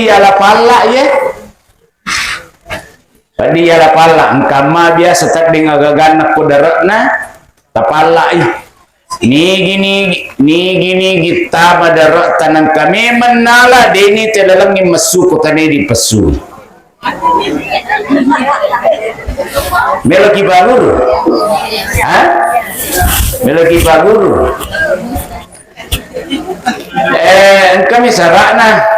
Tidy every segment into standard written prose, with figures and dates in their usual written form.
Padi ala pala ya. Padi ala pala engkama biasa tak ngagaganap ko daratna tapala ni kita madarat tanang kami menala dini talalang ni masuko tani di pesu. Melaki bagur, melaki bagur. Kami sarakna.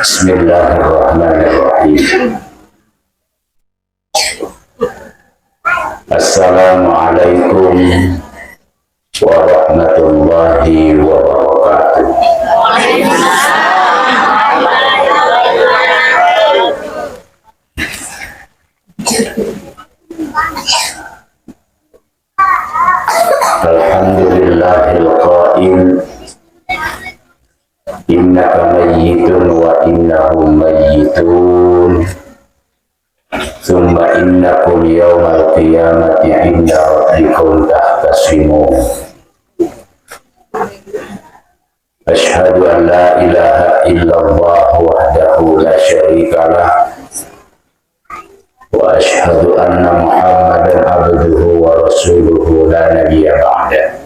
Bismillahirrahmanirrahim. Assalamualaikum warahmatullahi wabarakatuh. Alhamdulillahil qaim innaka mayyitun wa innahum mayyitun thumma innakum yawmal qiyamati inda rabbikum tahtasimun. Ashhadu an la ilaha illallah wahdahu la syarika lah wa ashhadu anna Muhammadan abduhu wa rasuluhu la nabiyya ba'da.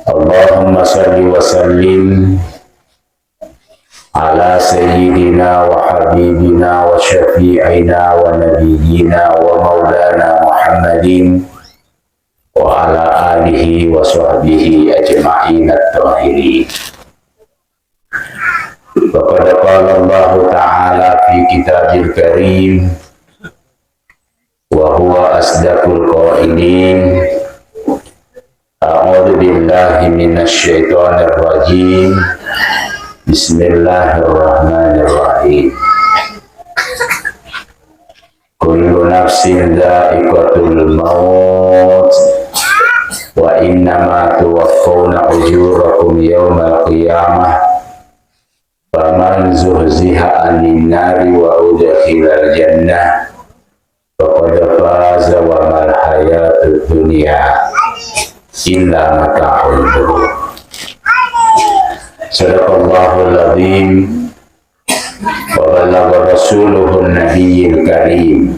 Allahumma salli wa sallim ala sayyidina wa habibina wa syafi'ina wa nabiyyina wa maulana Muhammadin wa ala alihi wa sahbihi ajma'in at-tahirin. Faqad qala Allah ta'ala fi kitabil karim wa huwa asdaqul qailin. A'udzu billahi minasy syaithanir rajim. Bismillahirrahmanirrahim. Kullu nafsin dha'iqatul maut wa innama tuwaffawna ujurakum yawmal qiyamah faman zuhziha 'anil nari wa udkhilal jannah faqad faza wa mal hayatud dunya illa mata'ul ghurur. Sadaqallahul azim wa balagha rasuluhun nabiyyil karim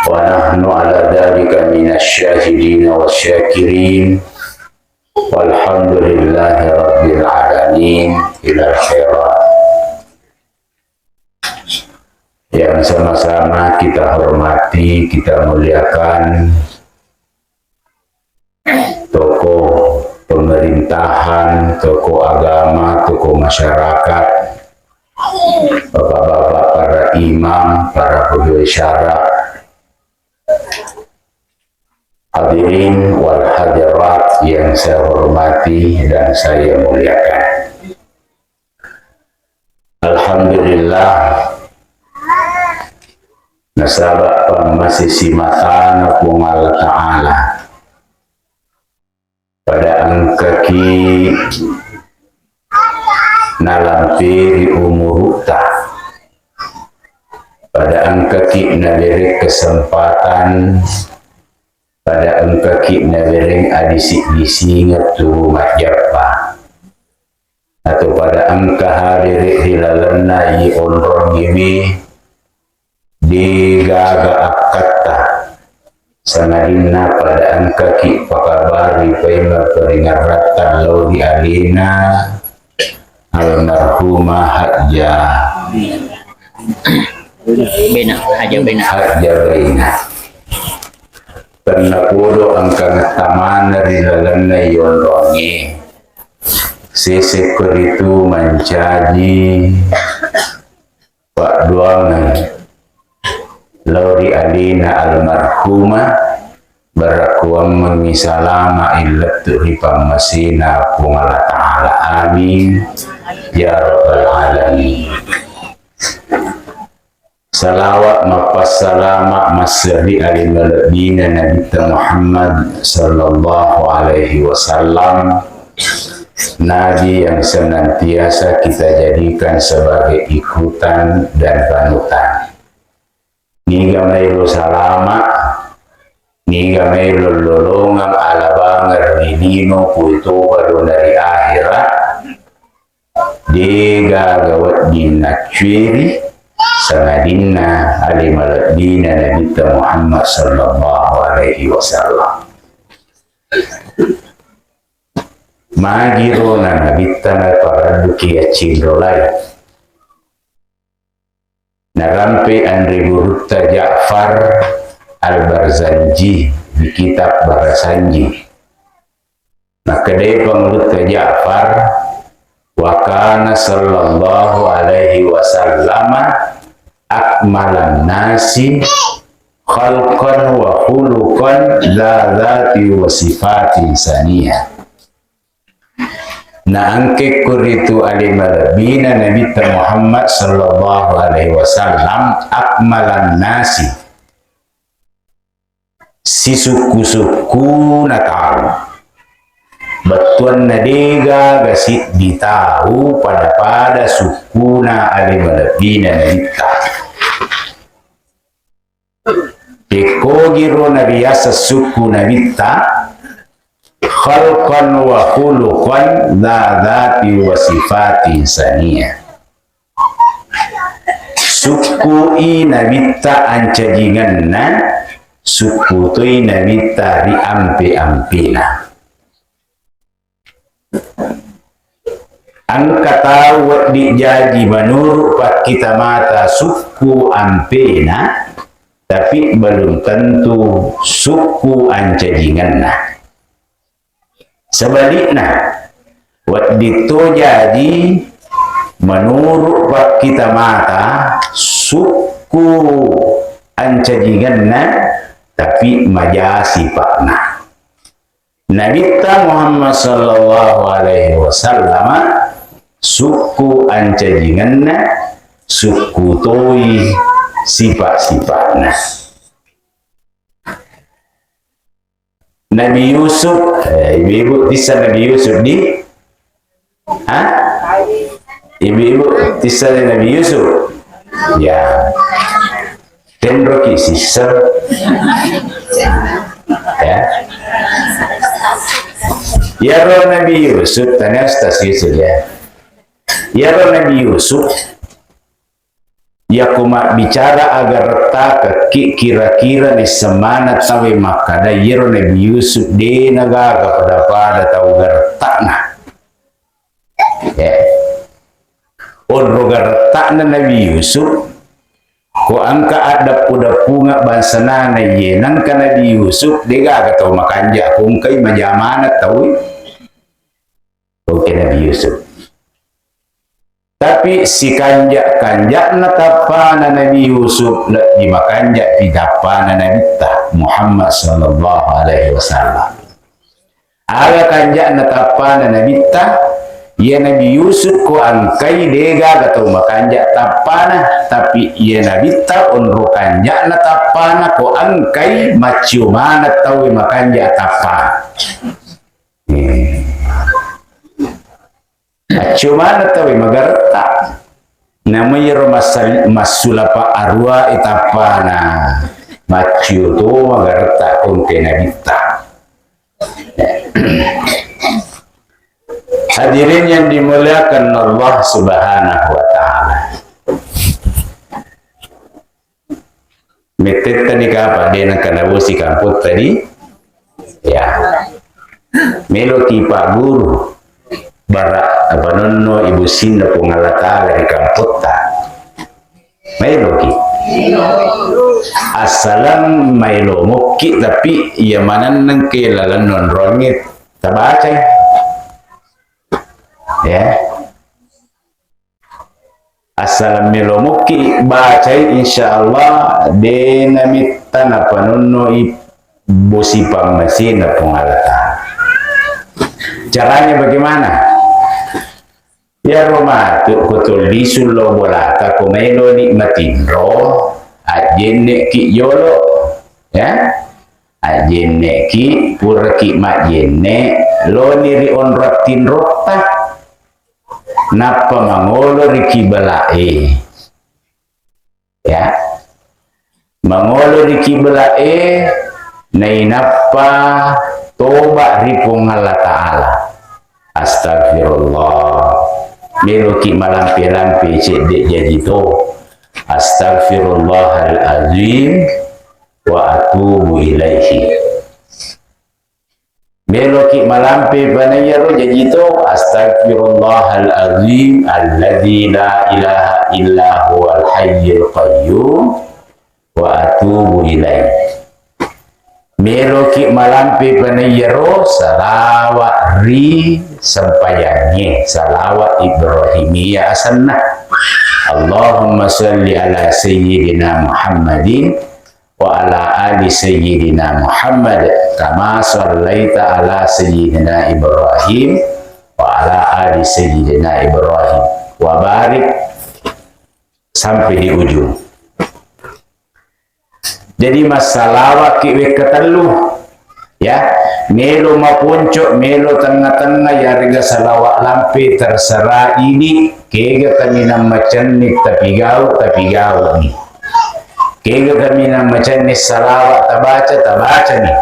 wa nahnu ala dzalika minasy syahidin wasyakirin walhamdulillahi rabbil alamin ila khairat. Yang sama-sama kita hormati, kita muliakan tokoh pemerintahan, tokoh agama, tokoh masyarakat, bapak-bapak para imam, para pegawai syara, hadirin wal hadirat yang saya hormati dan saya muliakan. Alhamdulillah nasabak masih simatan aku Allah Ta'ala pada angkaki nalampiri umuruta pada angkaki naberi kesempatan pada angkaki naberi adisi-disi ngetu majapa atau pada angka hadiri hilalana i onrong ini digaga akata sanadina pada angkaki pakabari pema peringaratan laudi alina almarhumah Haja Bena penakudo angkang taman rilalana yonrongi sisi kuritu mencaji pak duangan lauri alina almarhumah barakuam mengisalama illatu ripamasina pungala ta'ala amin ya rabbal alamin. Salawat mapas salama masri alimalabina Nabi Muhammad sallallahu alaihi wasallam, Nabi yang senantiasa kita jadikan sebagai ikutan dan panutan. Niga mailu salama kami lolongan ala bangar nilino ku itu baru dari akhirat dega gawat dina cuiri sangadina alimalat dina Nabi Muhammad sallallahu alaihi wasallam magiro na Nabi na paraduki acilolay narampe Andri Burutta Ja'far Al-Barzanji di kitab Barzanji. Maka dia pengulut Ja'far wa kana sallallahu alaihi wasallam akmalan nasi khalqan wa khuluqan la dhati wa sifatin saniyah. Na angke kuritu alimalabina Nabi Muhammad sallallahu alaihi wasallam akmalan nasi si suku-suku na tahu betuan na dega gasit ditahu pada suku na alimalabina Nabi Pekogiro na biasa suku Nabi khalqan wa khuluqan la dhati wa sifatin saniyah. Suku i nabita ancajinganna suku tu i nabita ri ampe-ampena. Angka tahu di jadi menurut pak kita mata suku ampena tapi belum tentu suku ancajinganna. Sebaliknya, waktu itu jadi menurut pak kita mata suku ancajinganna tapi majasi pakna. Nabi Muhammad sallallahu alaihi wasallam suku ancajinganna suku toi sifat-sifatna. Nabi Yusuf, ibu-ibu tisah Nabi Yusuf di? Ibu-ibu tisah Nabi Yusuf? Ya. Tendroki sisa. Ya. Ya roh Nabi Yusuf, tanya Ustaz Yusuf ya. Ya roh Nabi Yusuf, ya kuma bicara agar retak kira-kira di semana tawe makada yero Nabi Yusuf de nagaga pada tahu gertakna ya on rogartakna Nabi Yusuf ko angka ada puda punga bansana na yenang ka Nabi Yusuf de gaga tahu makanja kung kay majamana tahu oke Nabi Yusuf. Tapi si kanjak na tapana Nabi Yusuf di makanjak di tapana Nabi Muhammad sallallahu alaihi wasallam. Aga kanjak na tapana Nabi ya Nabi Yusuf ko angkai dega atau makanjak tapana tapi ya Nabi unru kanjak na tapana ko angkai maciumana tahu makanjak tapana. Cuma tahu magarta namanya masulapa arwa itapana maciu tu magarta kontena kita. Hadirin yang dimuliakan Allah Subhanahu wa taala. Metet tadi apa dia nak kanabusi kamput tadi? Ya. Meloti Pak Guru bara apa nono ibu sinda pengalata dari kamputa mailo ki asalam mailo moki tapi ia manan nang ke lalan non rongit tabaca ya asalam mailo moki baca insyaallah de namitan apa nono ibu sipang masina pengalata. Caranya bagaimana? Ya Roma kutul disulo bolata kumelo nikmatin ro ajenne ki yolo ya ajenne ki pura ki majenne lo niri on ratin rota napa mangolo riki balae ya mangolo riki balae nainapa toba ripong Allah Ta'ala. Astagfirullah. Meloki malampi-lampi cedek jadi to. Astagfirullahaladzim wa atubu ilaihi. Meloki malampi panayaro jadi to. Astagfirullahaladzim alladzi la ilaha illa huwal hayyul qayyum wa atubu ilaihi. Meloki malampi panayaro salawat ri sampayangnya salawat Ibrahimiyah asannah. Allahumma salli ala sayyidina Muhammadin wa ala ali sayyidina Muhammad kama sallaita ala sayyidina Ibrahim wa ala ali sayyidina Ibrahim wa barik sampai di ujung. Jadi masalah kiwe ketelu ya, melo mapuncuk melo tengah-tengah ya rega salawat lampi terserah ini kega kami nama cennik tapi gau nih kega kami nama cennik salawat tabaca nih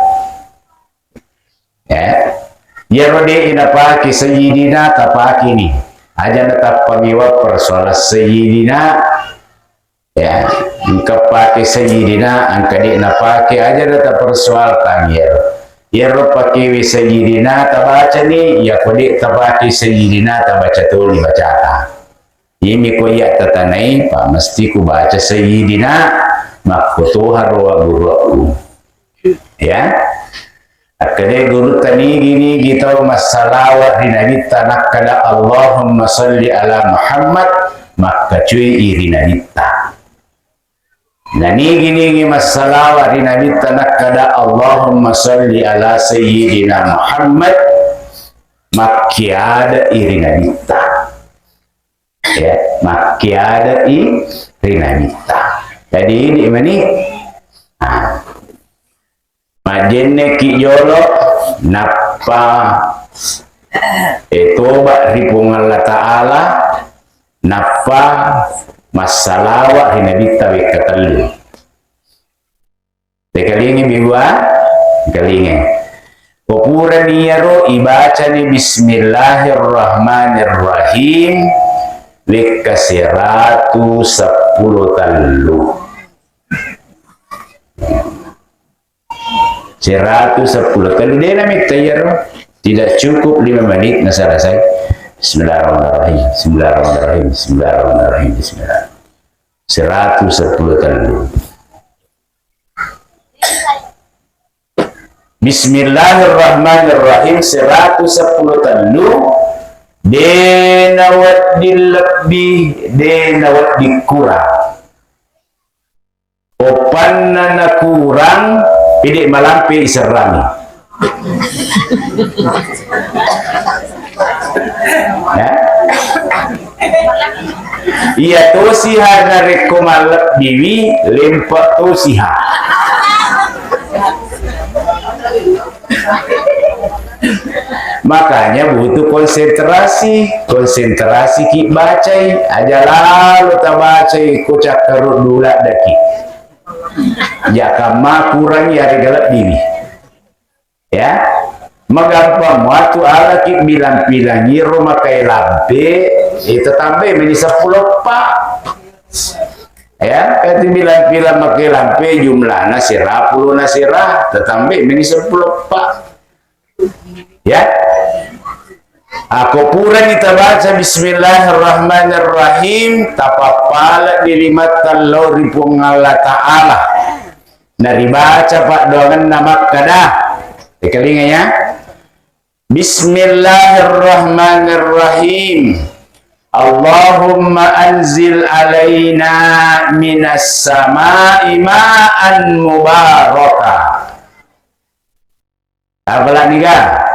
ya rode ina paki sayyidina tapaki nih aja tetap pengiwat persoalan sayyidina ya kepake sayyidina angkadi napake aja tetap persoalkan ya ro pakai sayyidina tabaca nih ya kode tabaki sayyidina tabaca tuh dibaca ini ko ya tatanai pak mesti ku baca sayyidina makutu harwa guru ya akade guru tani gini gitu masalah di nabi tanak kada Allahumma salli ala Muhammad maka cuy irinanita. Nah ini gini masalah hari Nabi tanak kada Allahumma salli ala sayyidina Muhammad makiada irinanita ya makiada irinanita. Jadi ini mana majenne ki yolo napa toba ripung Allah Ta'ala napa masalah hari Nabi tawi ketelu. Tekalingi biwa, kalingi. Popura niyaro ibaca ni Bismillahirrahmanirrahim likasiratu 10 talu. 110 talu dia namik tayar tidak cukup 5 menit na selesai. Bismillahirrahmanirrahim. Bismillahirrahmanirrahim. Bismillahirrahmanirrahim. Bismillahirrahmanirrahim. 110 talu. Bismillahirrahmanirrahim 110 talu. Denawat dilebih, denawat dikurang. Opan na kurang, pidik malampi serami. Iya tosiha dari komalak diwi lempak tosiha. Makanya butuh konsentrasi ki bacai aja lalu tak bacai kocak kerut dulak daki ya kama kurang ya regalat diri ya magampang waktu ala ki bilang nyiro makai lampe itu tambah menjadi 10 pak ya kati bilang makai lampe jumlah nasirah 10 nasirah tetambah menjadi 10 pak ya aku pura kita baca Bismillahirrahmanirrahim tapapala dilimat kalau ripung Allah Ta'ala dari baca pak doangan nama kada dikelinganya Bismillahirrahmanirrahim Allahumma anzil alaina minas sama'i ma'an mubarakah apalah nikah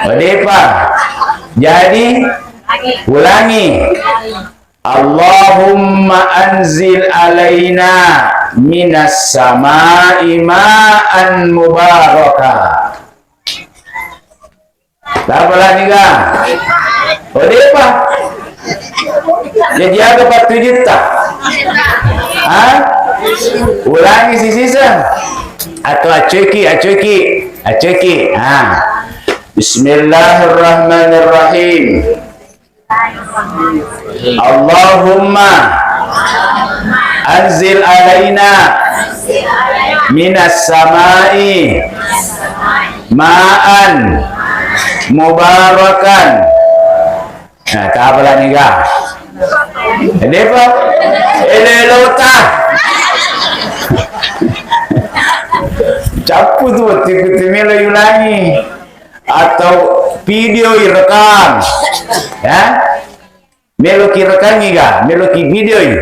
Odepa. Jadi ulangi. Allahumma anzil alaina minas sama'i ma'an mubarakah. Apalah nikah Odepa. Jadi ada 4 juta. Ulangi si sisa. atau acoki. Bismillahirrahmanirrahim. Allahumma anzil alaina minas samai ma'an mubarakan. Nah, tak apalah ni kah? Ini apa? Elelota. Capu tu tiba-tiba ulangi atau video rekam, ya? Meloki rekam ni kah? Meloki video ini.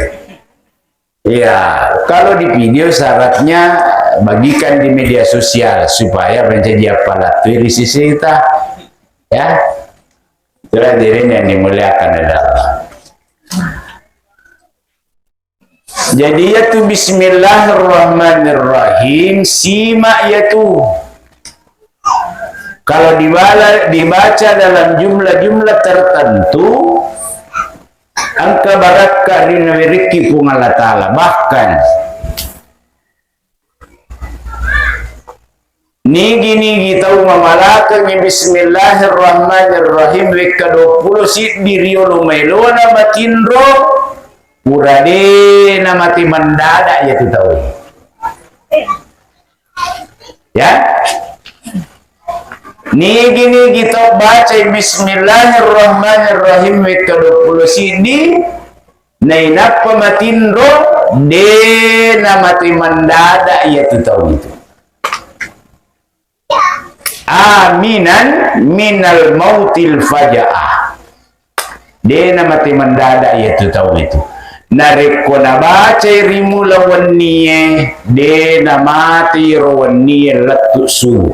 Ya, kalau di video syaratnya bagikan di media sosial supaya menjadi apalah tuh di sisi kita, ya. Itulah dirinya yang dimuliakan adalah. Jadi ya tu Bismillahirrahmanirrahim, simak ya tu. Kalau dibaca dalam jumlah-jumlah tertentu, angka barakah rinawiriki pun Allah Ta'ala. Bahkan nigi tahu mamalakang Bismillahirrahmanirrahim weka 20 sit diriyo lumaylo na matinro purade na mati mandada ya tu tahu ya. Nigi tahu baca Bismillahirrahmanirrahim weka 20 sit di nainap pamatinro de na mati mandada ya tu tahu itu. Aminan minal mautil faja'ah. Dia mati mendadak yaitu tahu itu. Narik ko na baca rimu lawan niye, dia mati rawan niye latu subuh.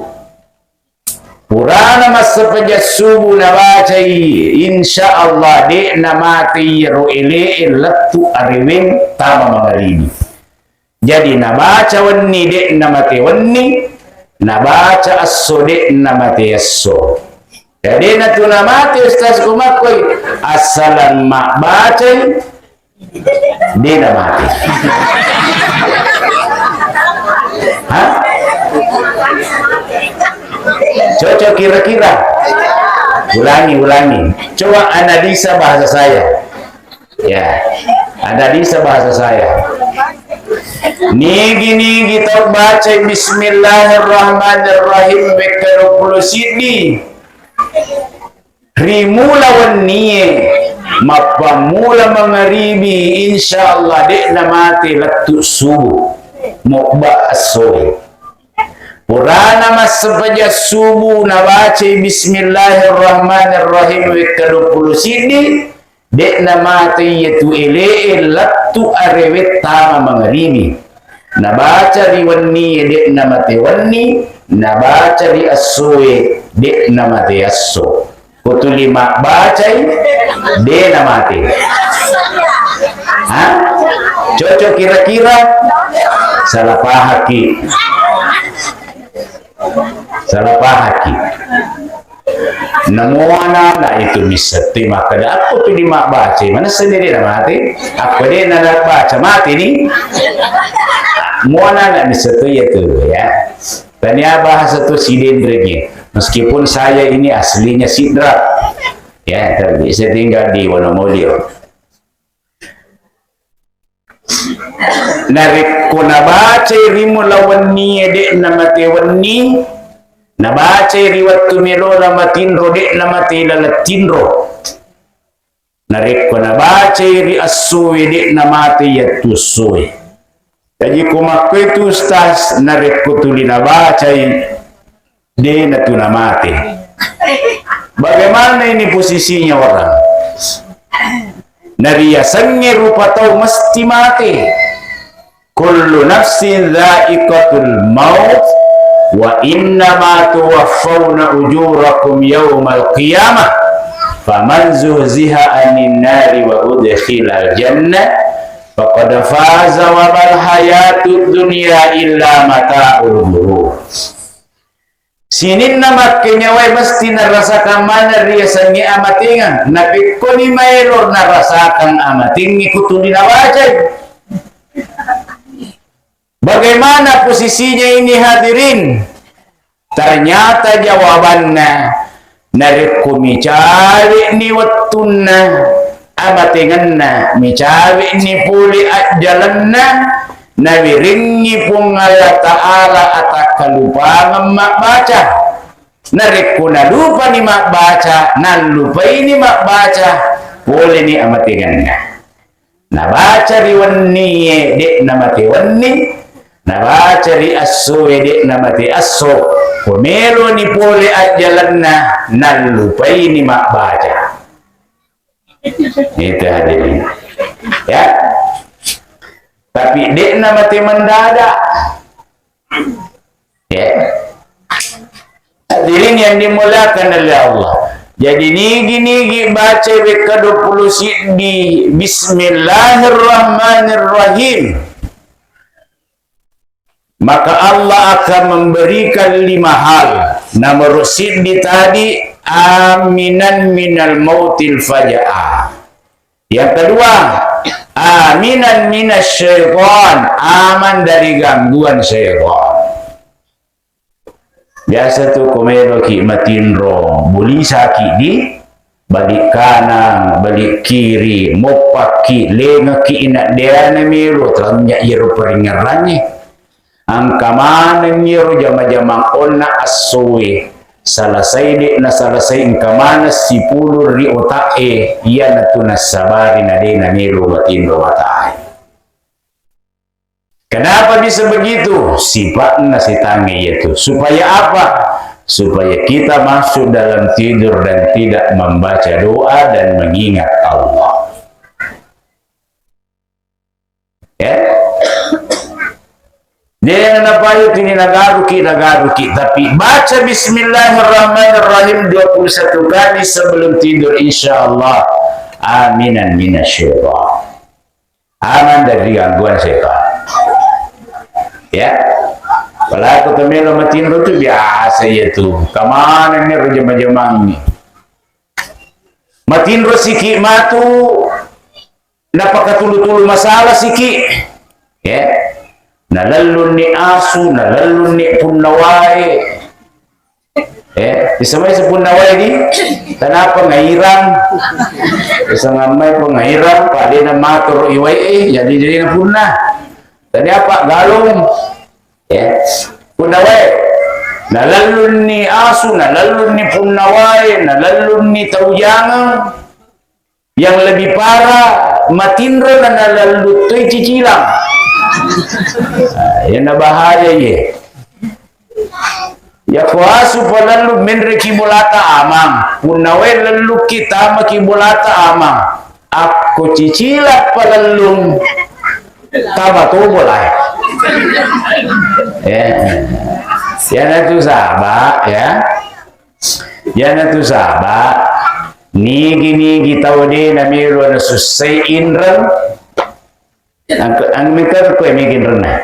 Purana masa pejat subuh na baca insyaallah dia mati ro ile latu ariwin tama magharibi. Jadi na baca wanni dia mati wanni. Nabaca as-sodi namati as-so. Jadi natu namati ustaz kumakoy asalan mak baca di namati. Hah? Cocok kira-kira. Ulangi. Coba analisa bahasa saya. Ya, analisa bahasa saya. Nigi kita baca Bismillahirrahmanirrahim weka 20 sini rimula wanniye mapamula mangaribi insyaallah dek namati latu subuh mukba asoy purana mas sepaja subuh na baca Bismillahirrahmanirrahim weka 20 sini dek namati yaitu ile latu arewet tama mangaribi. Nabaca di wanni dek namati wanni, nabaca di asoe dek namati aso. Kutu lima baca dek namati. Hah? Cocok kira-kira? Salah pahaki. Namuana na itu bisa terima kada aku pilih mak baca mana sendiri na mati aku dia nak baca mati ni muana nak bisa tu ya tu ya. Tanya bahasa tu sidendrenya meskipun saya ini aslinya sidra ya tapi saya tinggal di Wonomulyo. Narik ko na baca rimu lawan ni dek namati wanni nabaca riwat tumelo lamatinro dek namati lalatinro narik ko nabaca ri asuwi dek namati yatusuwi. Jadi kumakko itu ustaz narik ko tuli nabaca de natu namati. Bagaimana ini posisinya orang? Nariyasannya rupa tahu mesti mati. Kullu nafsin dha'iqatul maut wa innama tuwaffawna ujurakum yawmal qiyamah faman zuhziha anin nari wa udkhilal jannah faqad faza wa mal hayatud dunya illa mata'ul ghurur. Sinin nama kenyawai mesti narasakan mana riasannya amatingan nabi ko ni maylor narasakan amating ikutu dinawajay Bagaimana posisinya ini hadirin? Ternyata jawabannya nariku micari ni wattunna amatinganna micari ni puli jalanna nawiringi pung Allah Ta'ala atak kalupangan mak baca nariku nalupa ni mak baca nalupa ini mak baca boleh ni amatinganna nabaca riwanni dek namati wanni nabaca ri asso dek namati asso pemelo ni pole ajalanna nalupai ni mak baca. Itu hadirin ya, tapi dek namati mendadak ya hadirin yang dimuliakan oleh Allah. Jadi nigi baca ke-20 di Bismillahirrahmanirrahim, maka Allah akan memberikan 5 hal. Nomor siddi tadi, aminan minal mautil faja'ah. Yang kedua, aminan minasyaitan, aman dari gangguan syaitan. Biasa tu komero ki matinro, buli saki di balik kanan, balik kiri, mopaki, lenga ki inak dia namiru, terangnya iru peringarannya. Angka mana nyiru jama-jama onna asui salasai dek na salasai angka mana 10 ri otae iya na tu nasabari na de na niru matindo matai. Kenapa bisa begitu? Sifatnya si tangi itu supaya apa? Supaya kita masuk dalam tidur dan tidak membaca doa dan mengingat Allah. Ya. Jangan apa itu ini nagaruki, tapi baca Bismillahirrahmanirrahim 21 kali sebelum tidur, insya Allah aminan minasyaitan, aman dari gangguan syaitan. Ya, kalau aku temelo matin itu biasa ya tuh, kemana nih rejam-rejamang ini, matin siki matu, napaka tulu-tulu masalah siki, ya. Nalalun ni asu, nalalun ni punawai. Isamay sa punawai di, tanapa ngairan. Isang amay po ngairan, pali na maturo iway jadi na punna. Tadi apa? Galong. Punawai. Nalalun ni asu, nalalun ni punawai, nalalun ni taujangan. Yang lebih parah, matindra na nalalutoy cicilang. Yan na bahaya ye. Ya kuasu palalu menre kibulata amang. Punawai lalu kita makibulata amang. Aku cicilat palalung tama tubulay. Yan na tu sahabat ya. Yan na tu sahabat. Nigi tahu dia namiru na susay inran. Ang mikir ko emigin renah.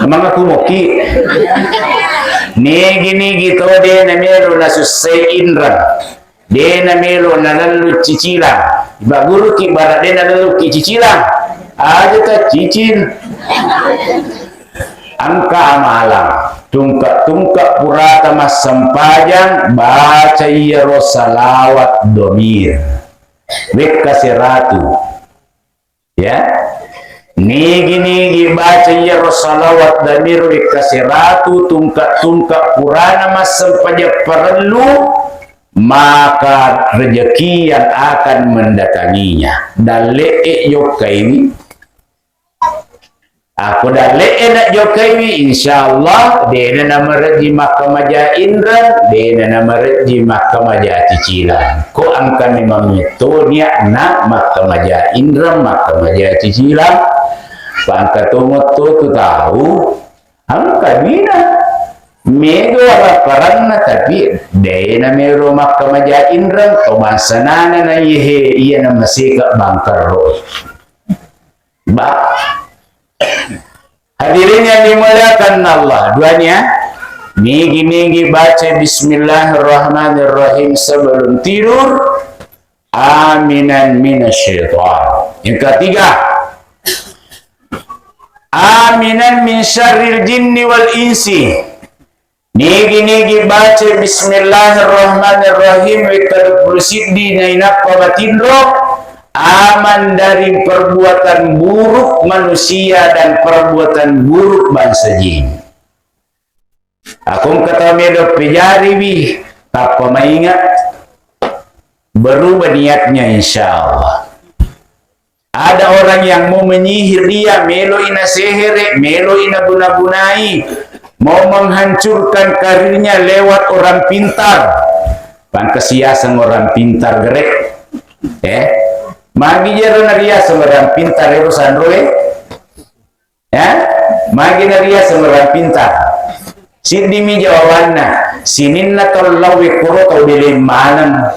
Mga kumoki. Nigi to de namelo na susay inran. De namelo na lalu cicilan. Iba guru ki barat de na lalu ki cicilan. Aja ta cicil. Angka amalang. Tungkak purata mas sempajang baca iya rosalawat domir. Wek kasih ratu. Ya, nigi baca ya Rasulullah damir kasiratu tungkak purana masam pajak perlu, maka rezeki yang akan mendatanginya. Dale yokaini, aku dale nak yokaini, insyaallah dena nama rezeki makamaja indra, dena nama rezeki makamaja cicilan. Ko angka memang metodenya nak makamaja indra, makamaja cicilan. Pangka tumot tu tahu, angka bina. Mego raparan na tapi dena mero makamaja indra, tomasanana na yehe iya na masika bangkar roy. Ba. Hadirin yang dimuliakan Allah, duanya nigi baca Bismillahirrahmanirrahim sebelum tidur, aminan minasyaitan. Yang ketiga, Aminan min syarril jinni wal insi. Nigi baca bismillahirrahmanirrahim wikal pulsiddi nainap pabatindro aman dari perbuatan buruk manusia dan perbuatan buruk bangsa jin. Aku kata medok pejari bi apa maingat berubah niatnya insya Allah. Ada orang yang mau menyihir dia, melo ina sehere, melo ina guna-gunai, mau menghancurkan karirnya lewat orang pintar. Pangkesiasan orang pintar gerek. Magi jero nariasan orang pintar erosan roe. Magi nariasan orang pintar. Sidi mi jawabanna, sininna tollau wikuro tau dilimmanan.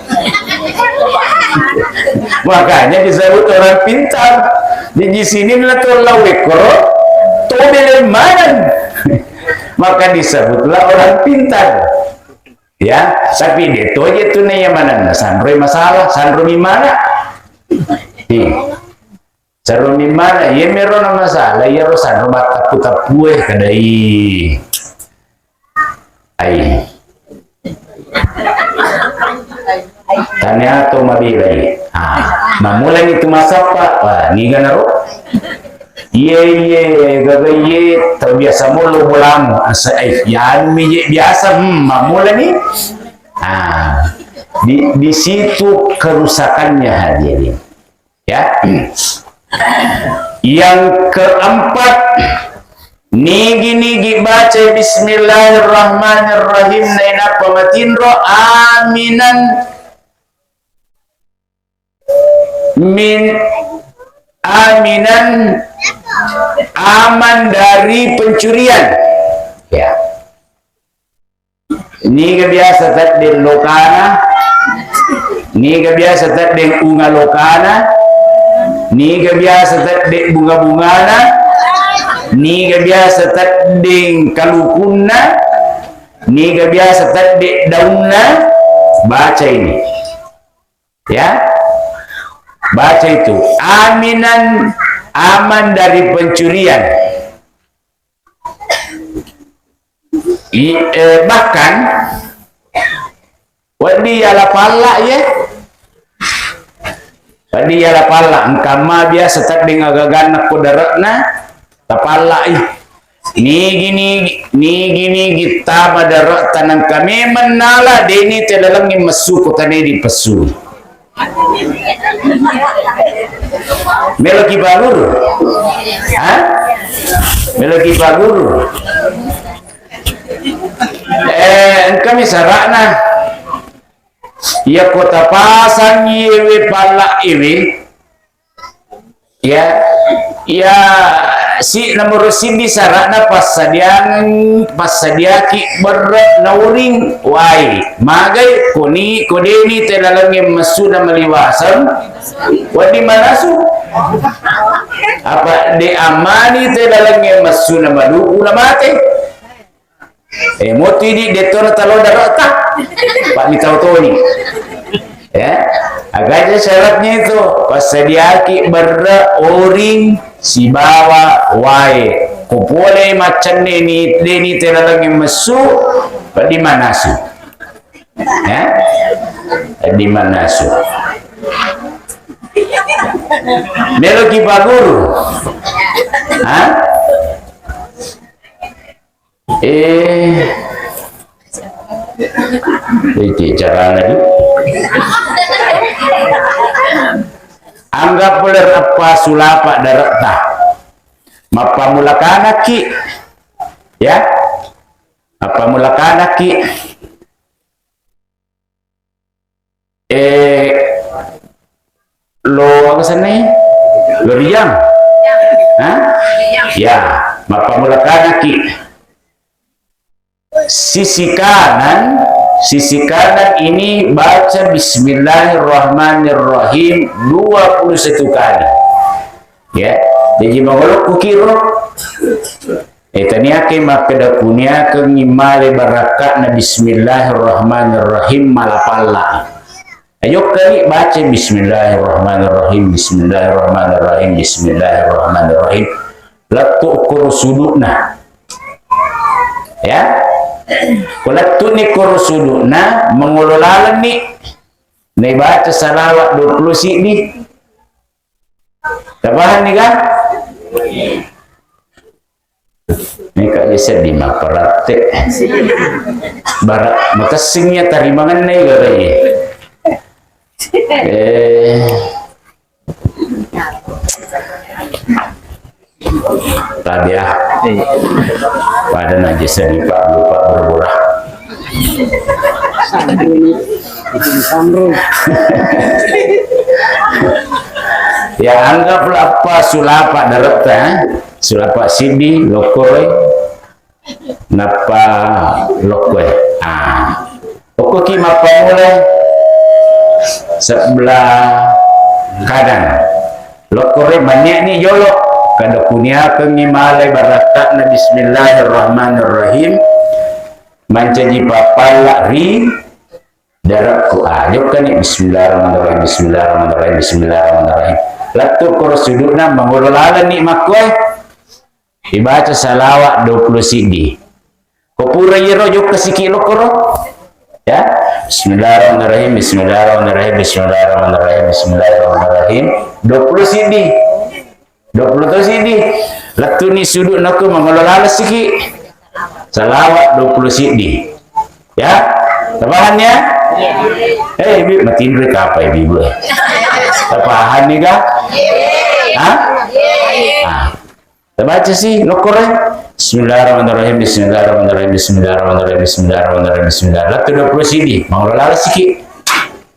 Makanya disebut orang pintar. Di sininna tollau wikuro tau dilimmanan. Maka disebutlah orang pintar. Ya, tapi itu aja tuh nih yang mana? Sandro masalah, Sandro di mana? Sandro di mana? Ya merona masalah, ya Sandro mata putar kue kadai. Ai. Tanya atau mabilai. Mamulan itu masa pak. Wah, ni ganaro. Iya, gagaye terbiasa mulu mulamu. Yan mi biasa mamulan ni. Di situ kerusakannya hadirin. Ya. Yang keempat, nigi baca bismillahirrahmanirrahim naina pamatindro aminan aman dari pencurian. Ya. Ini biasa tadi lokana, ini biasa tadi unga lokana, ini biasa tadi bunga-bungana, ini biasa tadi kalukunna, ini biasa tadi daunna. Baca ini, ya, baca itu aminan aman dari pencurian. Bahkan wadi ala pala ya, wadi ala pala engkama biasa tadi ngagaganak kudaratna tapala ni gini kita madarat tanang kami menala deni tedalangi mesu ko tadi di pesu meloki bagur meloki bagur kami sarakna ya kota pasang yewe pala iwi ya si nomor sindi sarakna pasadiaki berat nauring wai magai kodeni tedalangi mesuna meliwasan wadi manasu apa de amani tedalangi mesuna maduku na mate moti di detona talo darata pak ni tahu ni ya agaknya syaratnya itu pasadiaki berat oring si bawa wae kupole macam deni telalagi mesu di manasu ya di manasu meloki bagur ini cara lagi anggap beler apa sulapa daratah mapa mulakana ki ya apa mulakana ki lo apa sana lo riang ya mapa mulakana ki sisi kanan ini baca bismillahirrahmanirrahim 21 kali ya jadi mengolok kukiro taniake makada kunia ke ngimale barakat na bismillahirrahmanirrahim malapalla ayo kali baca bismillahirrahmanirrahim bismillahirrahmanirrahim bismillahirrahmanirrahim letuk ukur sudukna. Ya, letuk ni ukur sudukna mengelola ni baca salawat 20 sidi. Tabahan ni kan? Ini kak Yesed di maparate. Barak makasingnya tarimangan na yung tadi pada najis ni Pak lupa berburah. Ya anggaplah apa sulapa darata, sulapa sidi lokoi, napa lokoi. Pokok kima mulai sebelah kanan. Lokoi banyak ni yolok. Kada punya pengimalai barakat na bismillahirrahmanirrahim. Mancaji papala ri daratku ayo kan ni bismillahirrahmanirrahim bismillahirrahmanirrahim bismillahirrahmanirrahim. Latu korosuduna mangulala ni makoy. Dibaca salawat 20 sidi. Kopura yero juk kasiki lokoro. Ya. Bismillahirrahmanirrahim bismillahirrahmanirrahim bismillahirrahmanirrahim bismillahirrahmanirrahim 20 sidi. 20 sidi. Latu ni sudut naku mangulala siki. Salawat 20 sidi. Ya. Tabahan ya? Ibu matiin duit apa ibu? Tabahan nih kah? Hah? Terbaca sih lokornya. Bismillahirrahmanirrahim bismillahirrahmanirrahim bismillahirrahmanirrahim bismillahirrahmanirrahim bismillahirrahmanirrahim. Latu 20 sidi. Mangulala siki.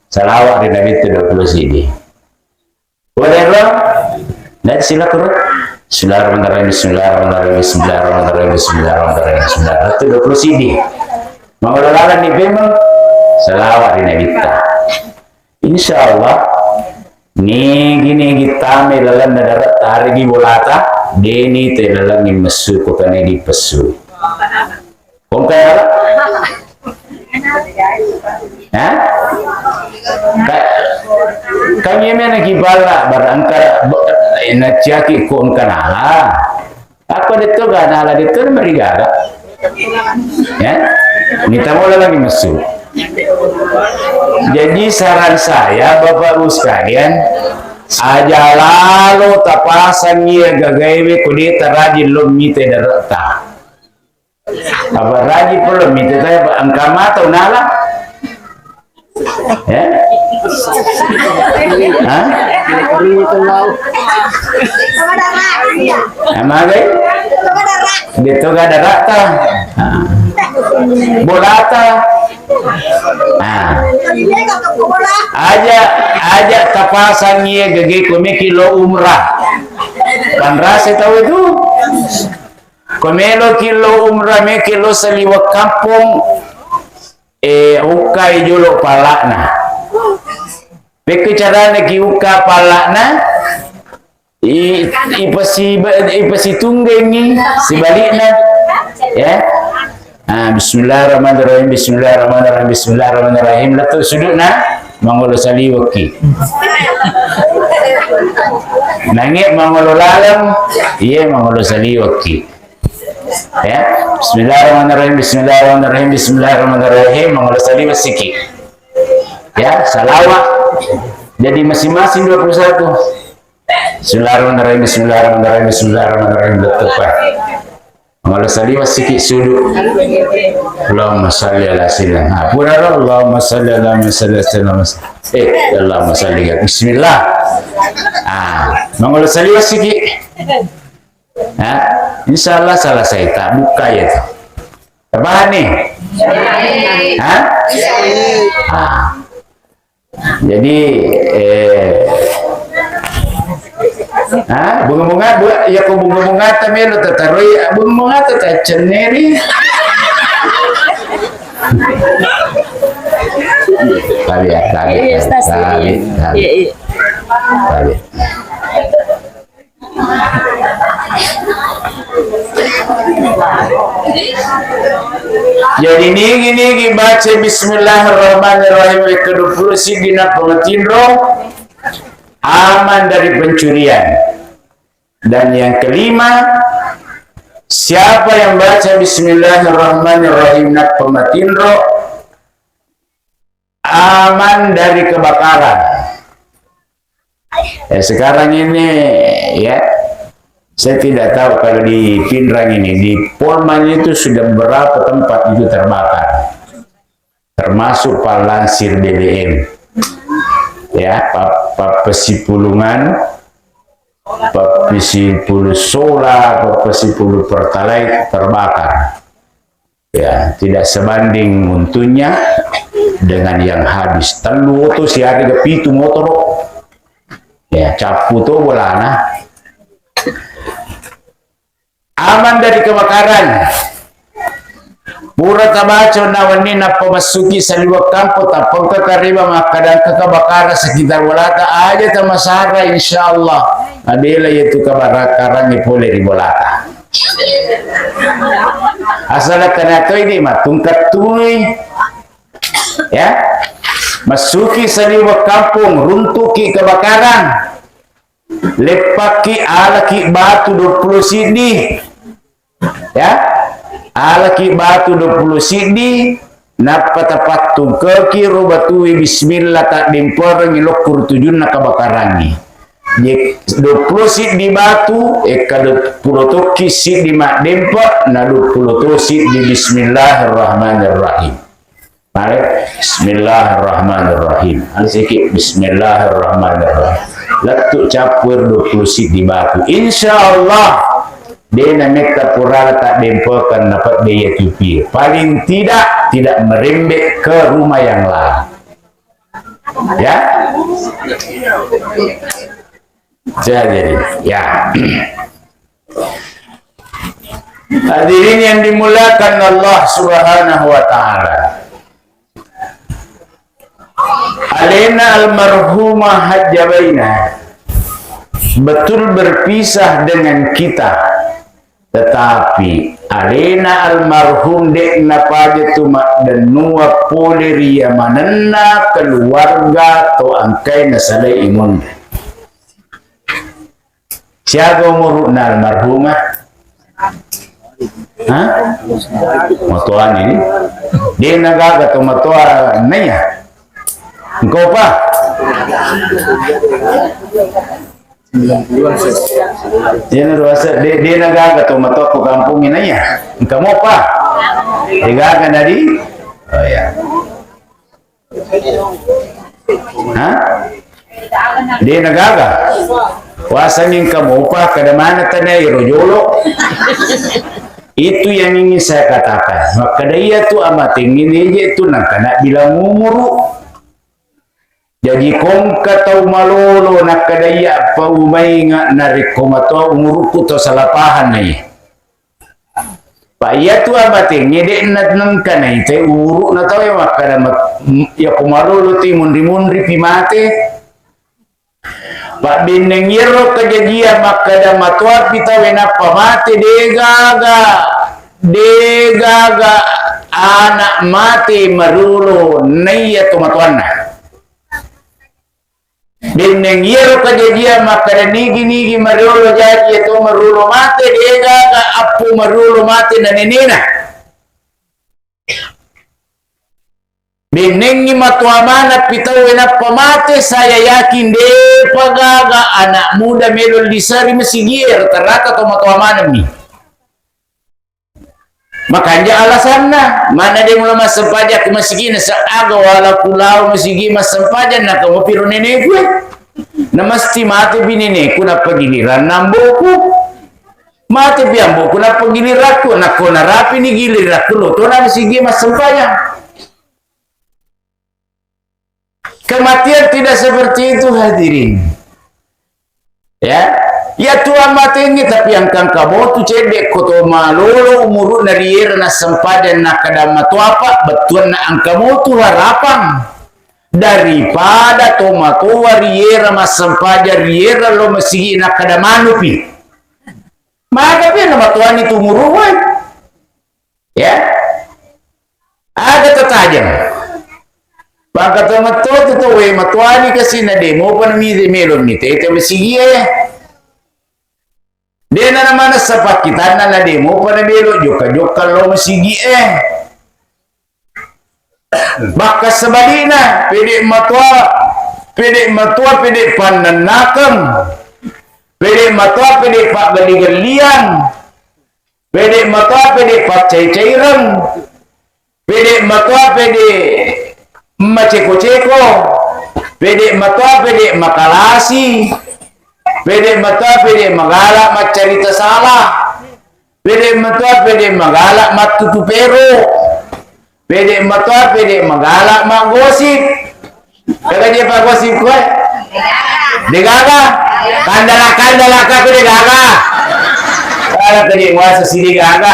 Salawat di Nabi itu 20 sidi. Boleh lo? Dan silakan. Bismillahirrahmanirrahim bismillahirrahmanirrahim bismillahirrahmanirrahim bismillahirrahmanirrahim bismillahirrahmanirrahim. Latu 20 sidi. Mangulala ni memang salawat di Nabi kita. Insyaallah ni gini kita melalan darat tarigi bolata deni telalang ni mesu ko kani di pesu. Kong kaya kami mana kibala barangkara naciaki kong kanala. Apa dito kanala dito merigara. Ya, kita mulai lagi mesu. Jadi saran saya Bapak Ibu sekalian, aja lalu tapasan ia gagaiwe kudi terajin lom mite darata. Apa rajin belum mite saya angka mata nala? Ya? Hah? Amagai? Dito gak ada rata. Bolata. Aja tapasan ia gege komeki lo umrah. Panrase tahu itu? Komelo kilo umrah me kilo saliwak kampung ukai jolo palakna. Peke cara neki uka palakna ipasi tunggengi sebaliknya ya. Bismillahirrahmanirrahim bismillahirrahmanirrahim bismillahirrahmanirrahim latu sudutna mangolo saliwaki nangik mangolo lalam iya mangolo saliwaki ya. Bismillahirrahmanirrahim bismillahirrahmanirrahim bismillahirrahmanirrahim mangolo saliwasiki ya. Salawat jadi masing-masing 21. Bismillahirrahmanirrahim bismillahirrahmanirrahim bismillahirrahmanirrahim letupan mangolo saliwasiki sudut. Allahumma salli ala sayyidina Allahumma salli ala sayyidina Allahumma salli ala bismillah. Mangolo saliwasiki insyaallah salah saya tak buka ya tu. Apa nih? Jadi bunga-bunga ya ko bunga-bunga tamelo tataroi bunga-bunga tatacheneri. Tabi. Jadi gini baca bismillahirrahmanirrahim ke-20 sidina pengetindro aman dari pencurian. Dan yang kelima, siapa yang baca Bismillahirrahmanirrahim nak pematinro, aman dari kebakaran. Sekarang ini ya, saya tidak tahu kalau di Pindrang ini, di Polman itu sudah berapa tempat itu terbakar, termasuk Palansir BBM, ya, Pesipulungan, Pesipulu Solar, Pesipulu Pertalite terbakar. Ya, tidak sebanding muntunya dengan yang habis. Telu tu si hari kepitu motor. Ya, capu tu bolana. Aman dari kebakaran. Pura tabaco na wani na pamasuki sa liwag kampo tapong kakariba makadang kakabakara sekitar walata aja tamasara insyaallah. Adila itu kebakaran ni pole di bolata. Asal kena ini matungkat tui. Ya. Masuki sa liwag kampung runtuki kebakaran. Lepaki alaki batu 20 sidi. Ya. Alaki batu 20 sidi napatapatung keki robatui bismillah tak dimporeng ilokur tujun na kabakarangi. Jek 20 sidi batu eka 20 toki sidi mak dempa na 20 to sidi bismillahirrahmanirrahim. Mari bismillahirrahmanirrahim. Sikit bismillahirrahmanirrahim. Latuk capur 20 sidi batu. Insyaallah dia nak pura tak dempokan dapat biaya tupi. Paling tidak merembet ke rumah yang lain. Ya. Jadi, ya. Hadirin yang dimulakan Allah Subhanahu wa taala. Alaina almarhumah hajjabaina. Betul berpisah dengan kita. Tetapi alena almarhum dek napaja tumak dan nuwa poleria manena keluarga to angkai nasalai imun. Siapa umur na almarhumah? Hah? Motoan ini? Dia nagaga to motoa naya. Engkau pa? Dia nagaga to matok ko kampung inaya. Kamu pa? Digaga dari? Oh ya. Hah? Dia nagaga. Wasangin kamu pa kada mana tanay rojolo. Itu yang ingin saya katakan. Maka dia tu amating ini itu nang kana bilang umuru. Jadi kong katau malolo nak kadaya pa umay nga nariko mato umuruko to sa lapahan na Pa iya tu abating ngede nat nang kanay te uru na to ya makada ya kumalolo ti mundri pimate. Pa binengiro kejadian makada matwa pitawe na pamate degaga anak mati marulo naya tumatuan na. Dineng yero kejadian maka nigi marulo jadi itu marulo mati dega ka apu marulo mati na nenena. Dinengi matuamana pitaw na pamate saya yakin de pagaga anak muda melol disari masigir ternyata to matuamana mi. Makanya alasannya mana dia mula masampaja ke masigina sa aga wala pulau masigi masampaja na kamu piro nenek gue na mesti mati binenek na pagiliran namboku mati biamboku na pagiliraku na kona rapi ni giliraku lo to na masigi masampaja. Kematian tidak seperti itu hadirin. Ya Tuhan matingi tapi yang kang kamu tu cedek koto malolo umuru narier na sempadan na kadama tu apa betul na ang kamu tu harapan daripada tomato riera mas sempadan riera lo masigi na kadamanu pi. Maka pi na matuan itu umuruan. Ya. Ada tetajam. Baka tomato tu we matuani kasi na demo pa na melon ni te masigi ya. Dia na naman sa pakitan na demo pa na biro joka lo masigi baka sa balina pwede matua pwede pananakam pwede matua pwede pagaligalian pwede matua pwede pacay-cayran pwede matua pwede maceko-ceko pwede matua pwede makalasi pwede matua pwede magalak macarita salah pwede matua pwede magalak matutupero pwede matua pwede magalak magosip kaya dia pak gosip ko degaga kandala ka ko degaga kala tadi wasa si degaga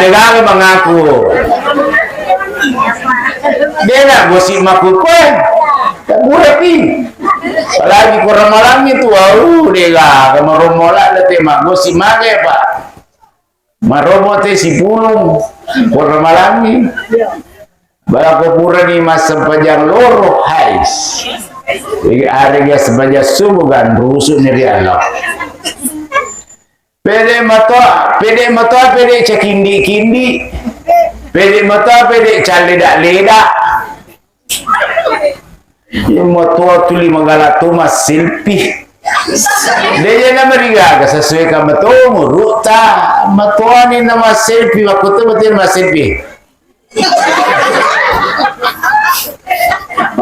degaga mengaku dia nak gosip makukun tak boleh pi lagi kurang malam itu degaga maromola lete mak gosip make pak maromo te si pulung kurang malam ni balako pura ni mas sempajang loro hais ada dia sebagai sumugan rusuk ni dia Allah pede mata pede cekindi pede mata pede caleda yang mata tuli magalatu mas silpi dia na marigaga sesuai ka matomo ruta matuani na maselfie makuto matin maselfie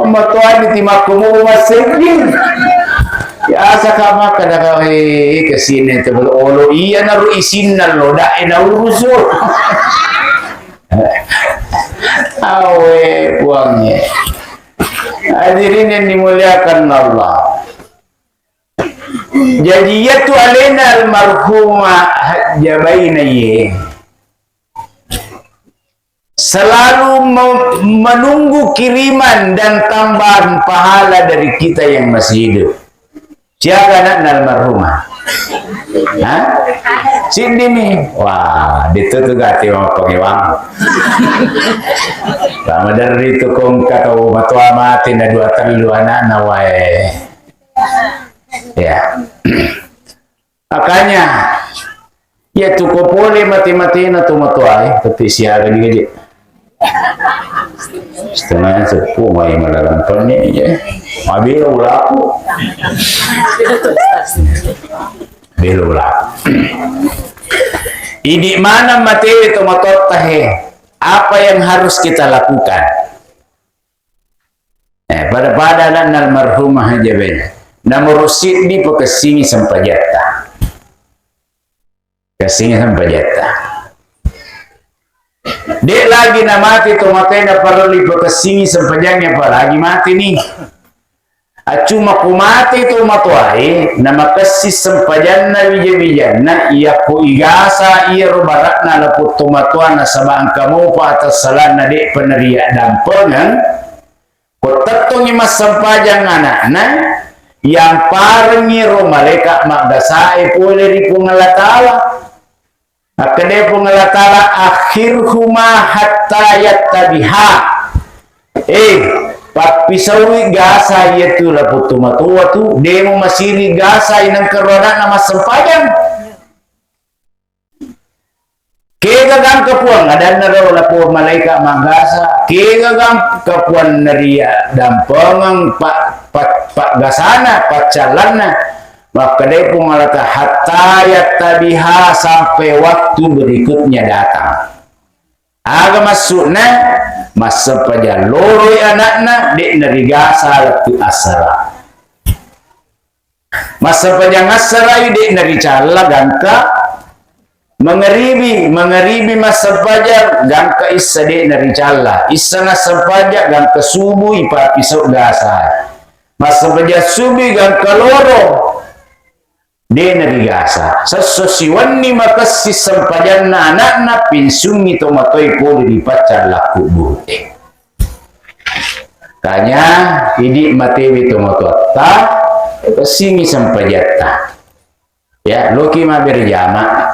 matuani ti makumo maselfie ya asa ka maka na ka kasine te olo iya na ru isin na loda ina uruso awe buangnya hadirin yang dimuliakan Allah. Jadi yaitu alena almarhumah jabainaye selalu menunggu kiriman dan tambahan pahala dari kita yang masih hidup. Siapa anak almarhumah? Hah? Sini nih. Wah, ditutup gati sama pengewang. Lama dari itu kong kata matua mati na dua terlalu anak nawai. Ya, makanya ya cukup boleh mati-matiin atau matuai tapi siaga juga setengah sepuh mai malarampannya ya mabilo laku belo laku ini mana mati itu matot tahe apa yang harus kita lakukan pada dan almarhumah Jabainah Nomor di pekesini sampajata. Kesini sampajata. Dek lagi na mati to matena paroli pekesini sampajangnya lagi mati nih. Acuma kumati to matuai na makasi sampajanna wija-wijanna iya ko igasa iya robaratna laput to matuana sabang kamu pa atas salana dek peneria dampengan. Ko tatong mas sampajang anakna yang parengi ro malaikat magdasai pole di pungalatala akade pungalatala akhirhuma hatta yattabiha papisawi gasa yetu la putu matua tu demo masiri gasa inang keroda nama sempajang kegagang kepuang ada naro lapo malaikat magasa kegagang kepuan naria dampengang pak gasana pak calana maka dia pun ngalata hatta yattabiha sampai waktu berikutnya datang aga masukna masa pada loroi anakna dek nerigasa waktu asara masa pada ngasara dek nericala gangka mengeribi masa pajak gangka isa dek nericala isa nasa pajak gangka subuh ipa pisau gasa masa pajak subuh gangka loro dek nerigasa sesosiwan ni makasi sempajan na anak pinsungi tomatoi po di pacar laku bute kanya ini matewi tomatota kesini sempajata ya loki ma berjama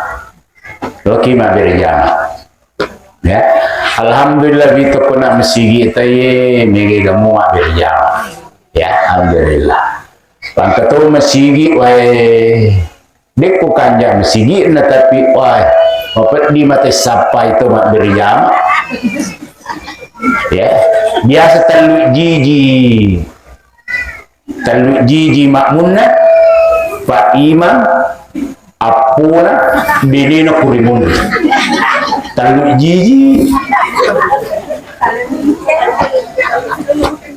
ya Alhamdulillah bito ko na masigi tayo migi kamu berjama. Ya, alhamdulillah. Pangkato masigi way dek ko kanja masigi na tapi way mapat di mata sapa itu mak berjama. Ya, biasa talu jiji makmunna Pak Imam apuna bilino kurimun talu jiji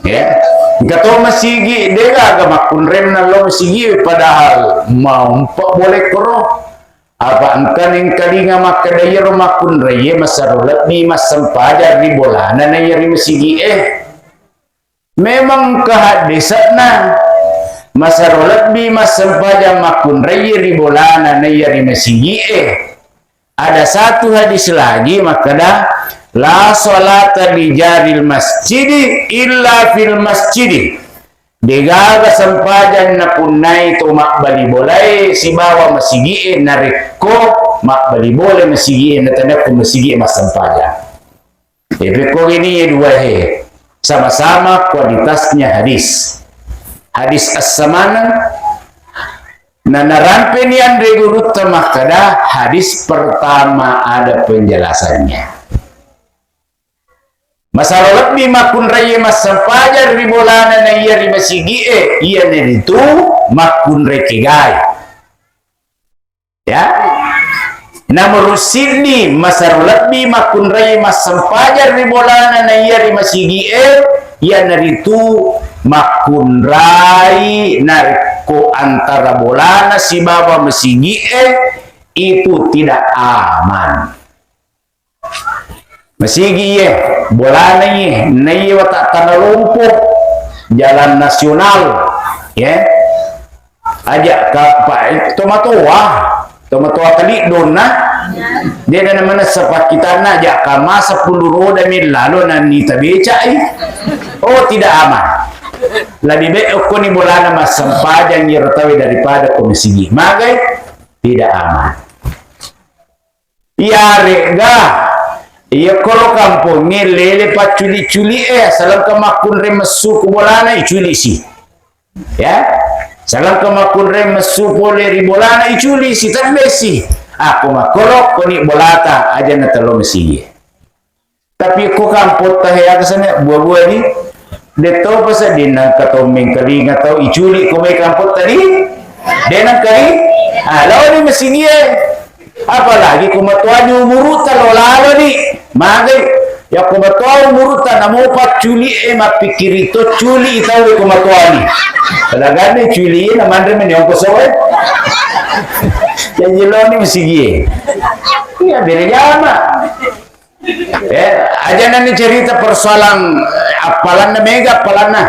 ya kato masigi dega agama kunrem na lo masigi padahal mau boleh koro apa angkaning kalinga makadayar makun reye masarulat ni masampaja di bolana na yari masigi memang kehadisan na masarulat bi masampaja makun reye di bolana na yari masigi ada satu hadis lagi makada la salata di jaril masjidi illa fil masjidi degaga sampajan na punay to makbali bolay si bawa masigi nariko makbali bolay masigi na tanda ko masigi masampajan. Tapi ko ini dua sama-sama kualitasnya hadis. Hadis as-samana na narampe ni Andre Guru tamakada hadis pertama ada penjelasannya. Masalah lebih makun raya masampajar ribolana na iya rimasigi iya neritu makun rekigai ya namun sini masalah lebih makun raya masampajar ribolana na iya rimasigi iya neritu makun rai nariko antara bolana si baba masigi itu tidak aman. Masigi bolana nai watak tanah lumpuh jalan nasional ya ajak ke Pak tomatoa tadi dona dia dan mana sepak kita ajak ke masa 10 roda mil lalu nani tabeca oh tidak aman lebih baik aku ni bolana mas sempajan nyertawi daripada komisigi magai tidak aman ya rega. Iya kalau kampung lele pa culi-culi salam ke makun remesu ke bolana culi si ya salam ke makun remesu boleh ribolana culi si terbesi aku makorok ko ni bolata aja na telo mesi tapi ko kampung tah ya kesana buah-buah ni deto pasa dinang katomeng kali ngatau iculi ko may kampung tadi denang kali lawan ni mesi apalagi kumatuannya umurutan lalo ni magai ya kumatuan umurutan namo pak culi mapikir itu culi itaw kumatuani kalagane culi na mandre men yung kosoy yang jeloni masigi ya berjama aja nanti cerita persoalan apalan na mega apalan na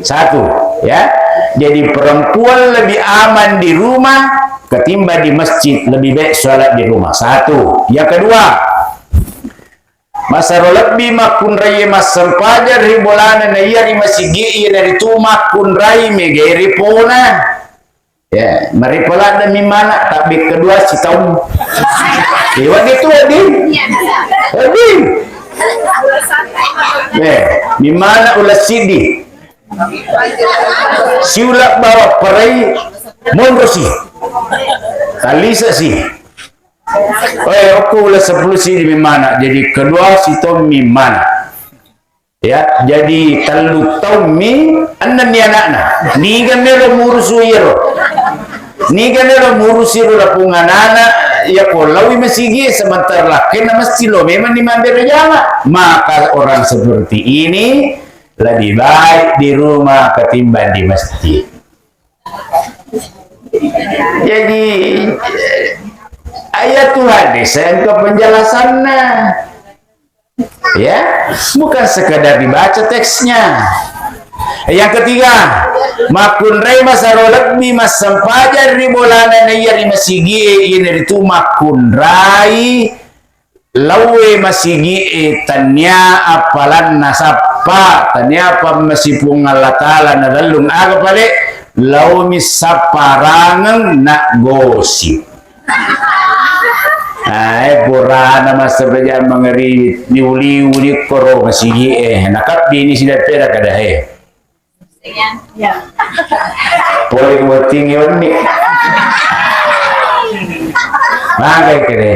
satu ya jadi perempuan lebih aman di rumah ketimbang di masjid lebih baik sholat di rumah satu yang kedua masalah lebih makun raya masampajar ribolana na iya di masjid iya dari tu makun raya megeri pona ya maripola dan mimana tapi kedua si tahu lewat itu adin mimana ulah sidi siulak bawa perai monrosi kalisa sih aku ulah 10 sih di mana jadi kedua si Tommy mana ya jadi telu Tommy anan ni anakna ni gamelo murusu yero ni gamelo murusu rapungan anak ya kalau masigi sebentar laki nama stilo memang di mandiri jama maka orang seperti ini lebih baik di rumah ketimbang di masjid. Jadi ayat Tuhan desain ke penjelasannya ya bukan sekadar dibaca teksnya. Yang ketiga makun rai masarolat mi masampajar ribolana na iya masigi ini itu makun rai lawe masigi tanya apalan nasapa tanya apa masipung Allah Ta'ala na dalung aga pale law misaparangan na gosip Pura nama sebenarnya mengeri liu-liu di koro masih nakap di ini sudah pera kada Ya. boleh buat tinggi ni magai kere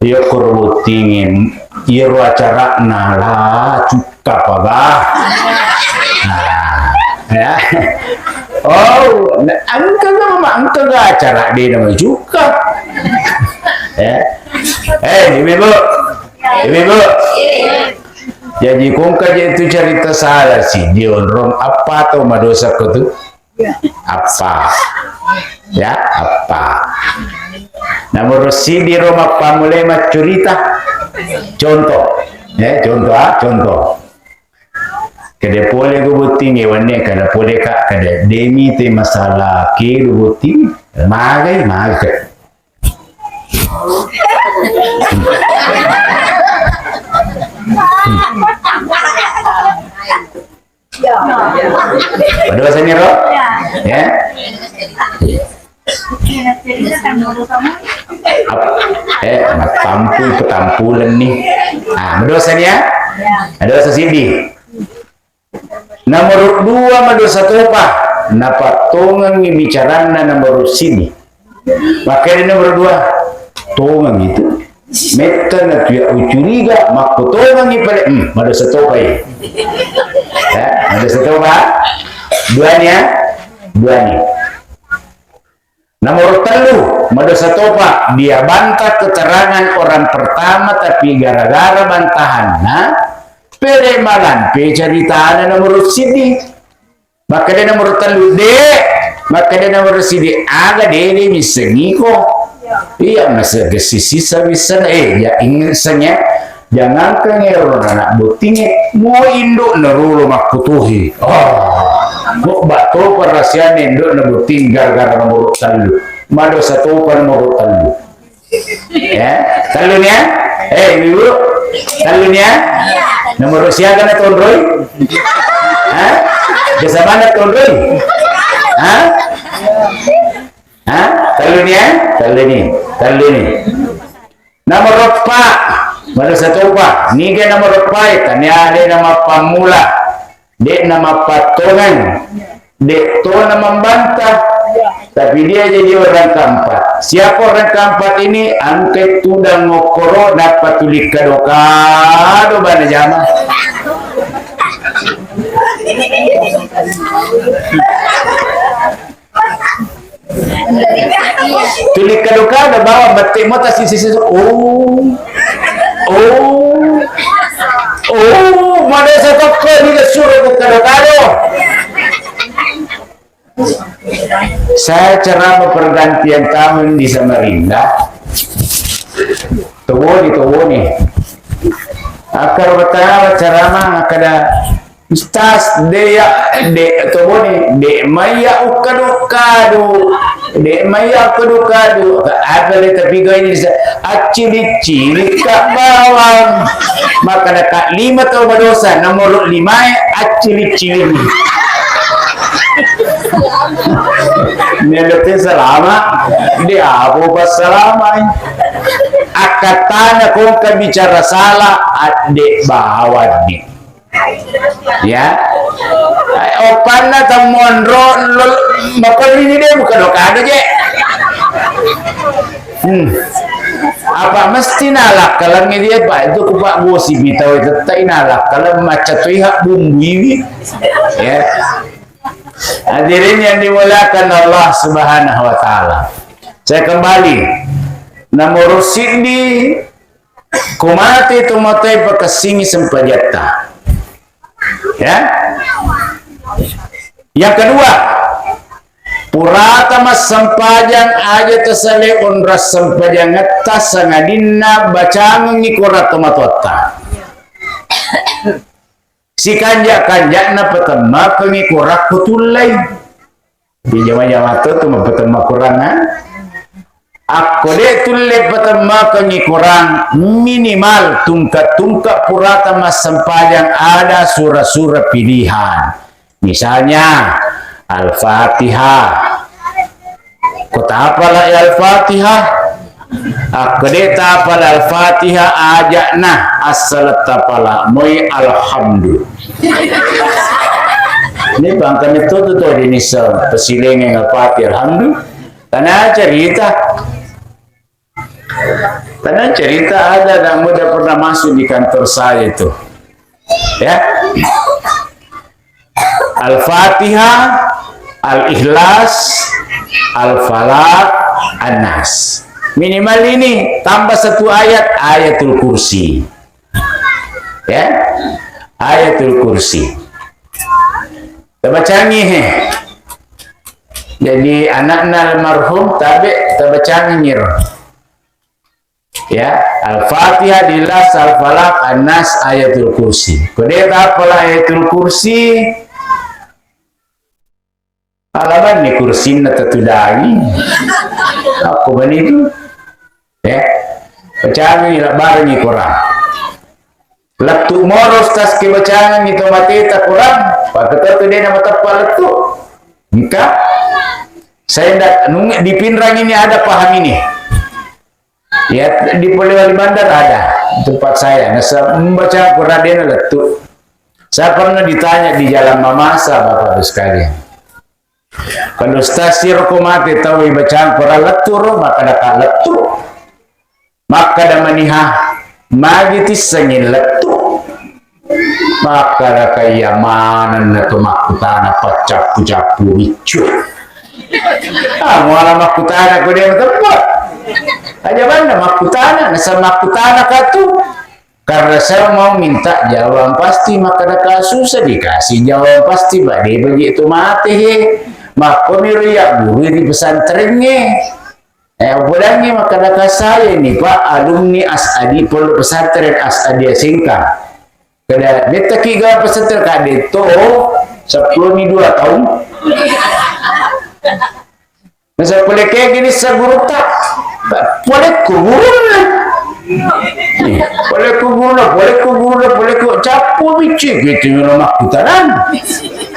dia koro tinggi ia acara nala cuka paga ya oh angka ga acara dia nama cuka ya ibu jadi kung kaja itu cerita salah sih Dion rom apa tuh madosa ko tuh apa ya apa nomor si di rom apa mulai cerita contoh ya contoh kada boleh gubuting ewannya kada boleh kak kada demi te masalah ke gubuting magai Pada bahasa Nero? Ya. Petampulan nih. Medosanya? Ada bahasa Sidi. Nomor 2 madosa topa. Napatongan bicaraan na nomor Sidi. Makanya nomor 2 tongan itu. Meta na tuya ucuriga makotongan ipale madosa topa ya. Madosa topa. Dua nih. Nomor 3 madosa topa dia bantah keterangan orang pertama tapi gara-gara bantahan pere malan pe ceritaan nomor sidi maka dia nomor 3 maka dia nomor sidi aga dede misengiko iya masa gesisa bisa ya ingatnya jangan kengeron anak butingnya mau induk narulo makutuhi kok bato perasian induk nabuting gara-gara nomor 3 mado satu pan nomor 3 ya talunya ibu talunya nomor siaga na tondroy desa mana tondroy taluni nomor 4 mado satu pa niga nomor 4 tanya ada nama pamula dek nama patongan dek to nama membantah tapi dia jadi orang keempat. Siapa orang keempat ini? Angket tudang ngokoro dapat tulik kadokado bana jama. Tulik kadokado bawa batik mata sisi mana satu kali disuruh kadokado. Saya ceramah pergantian tahun di Samarinda. Tawo nih. Akar pertama ceramah kada Ustaz de maya ukadu de maya ukadu apa le tapi ini acili-cili kak bawang maka dekat 5 atau berdosa nomor 5 acili-cili Nelote selama dia apa selama akatana kung bicara salah adik bawa di ya opan na tamuan makal ini dia bukan okado je apa mesti nalak kalau dia pak itu kupak gosi bitau itu tak nalak kalau macam tu hak bumbu ya. Hadirin yang dimuliakan Allah Subhanahu wa taala. Saya kembali. Nomor sidi kumati tumatai pakasingi sempajata. Ya. Yang kedua, purata mas sampajang aja tesale onras sampajang atas sangadinna bacang ngikurat tomatota. Si kanjak na petema pengikurak putulay di jama-jama tu petema kurangan aku dek tulay petema pengikurang minimal tungkat purata mas sempajang ada surah-surah pilihan misalnya Al-Fatihah kota apalah Al-Fatihah Kedeta pala Al-Fatihah ajakna asal tapala moi alhamdulillah. Ini bangkan itu tuh di nisal pesileng yang Al-Fatihah alhamdulillah. Karena cerita ada yang udah pernah masuk di kantor saya itu. Ya. Al-Fatihah, Al-Ikhlas, Al-Falaq, An-Nas. Minimal ini tambah satu ayat, ayatul kursi. Ya. Ayatul kursi. Tabacangi he. Jadi anakna almarhum tabe tabacangi nyir. Ya, Al-Fatihah, Al-Ikhlas, Al-Falaq, An-Nas, ayatul kursi. Kedeta apalah ayatul kursi? Alaban ni kursi na tatudagi. Ako ba nito? Ya, bacangan nila barang ni Quran. Laktu moros tas ke bacangan ito matita Quran. Pagkatapos din na matapal ito. Mika, saya nung di Pinrang ini ada paham ini. Ya, di Polewali Bandar ada tempat saya. Nah, membaca Quran dia letuk. Saya pernah ditanya di Jalan Mamasa, Bapak Ibu sekalian. Kalau stasi rokomate tahu bacaan Quran letur, maka dak letur. Maka dah manihah magitis sengin letur. Maka dah kayamanan na tumakutana pacapu-capu ricu. Muala makutana ko dia tempat. Aja mana makutana, nasa makutana katu. Karena saya mau minta jawaban pasti, maka dah susah dikasih jawaban pasti. Bagi begitu mati he. Maka miriak guru di pesantrennya. Pulangnya maka dah saya ini Pak alumni Asadi Pondok Pesantren Asadi Singkang. Kada beta kiga pesantren kade to 12 tahun. Masa boleh kayak gini seguru tak, boleh kubur, boleh kubur, capu bici gitu nama kutaran.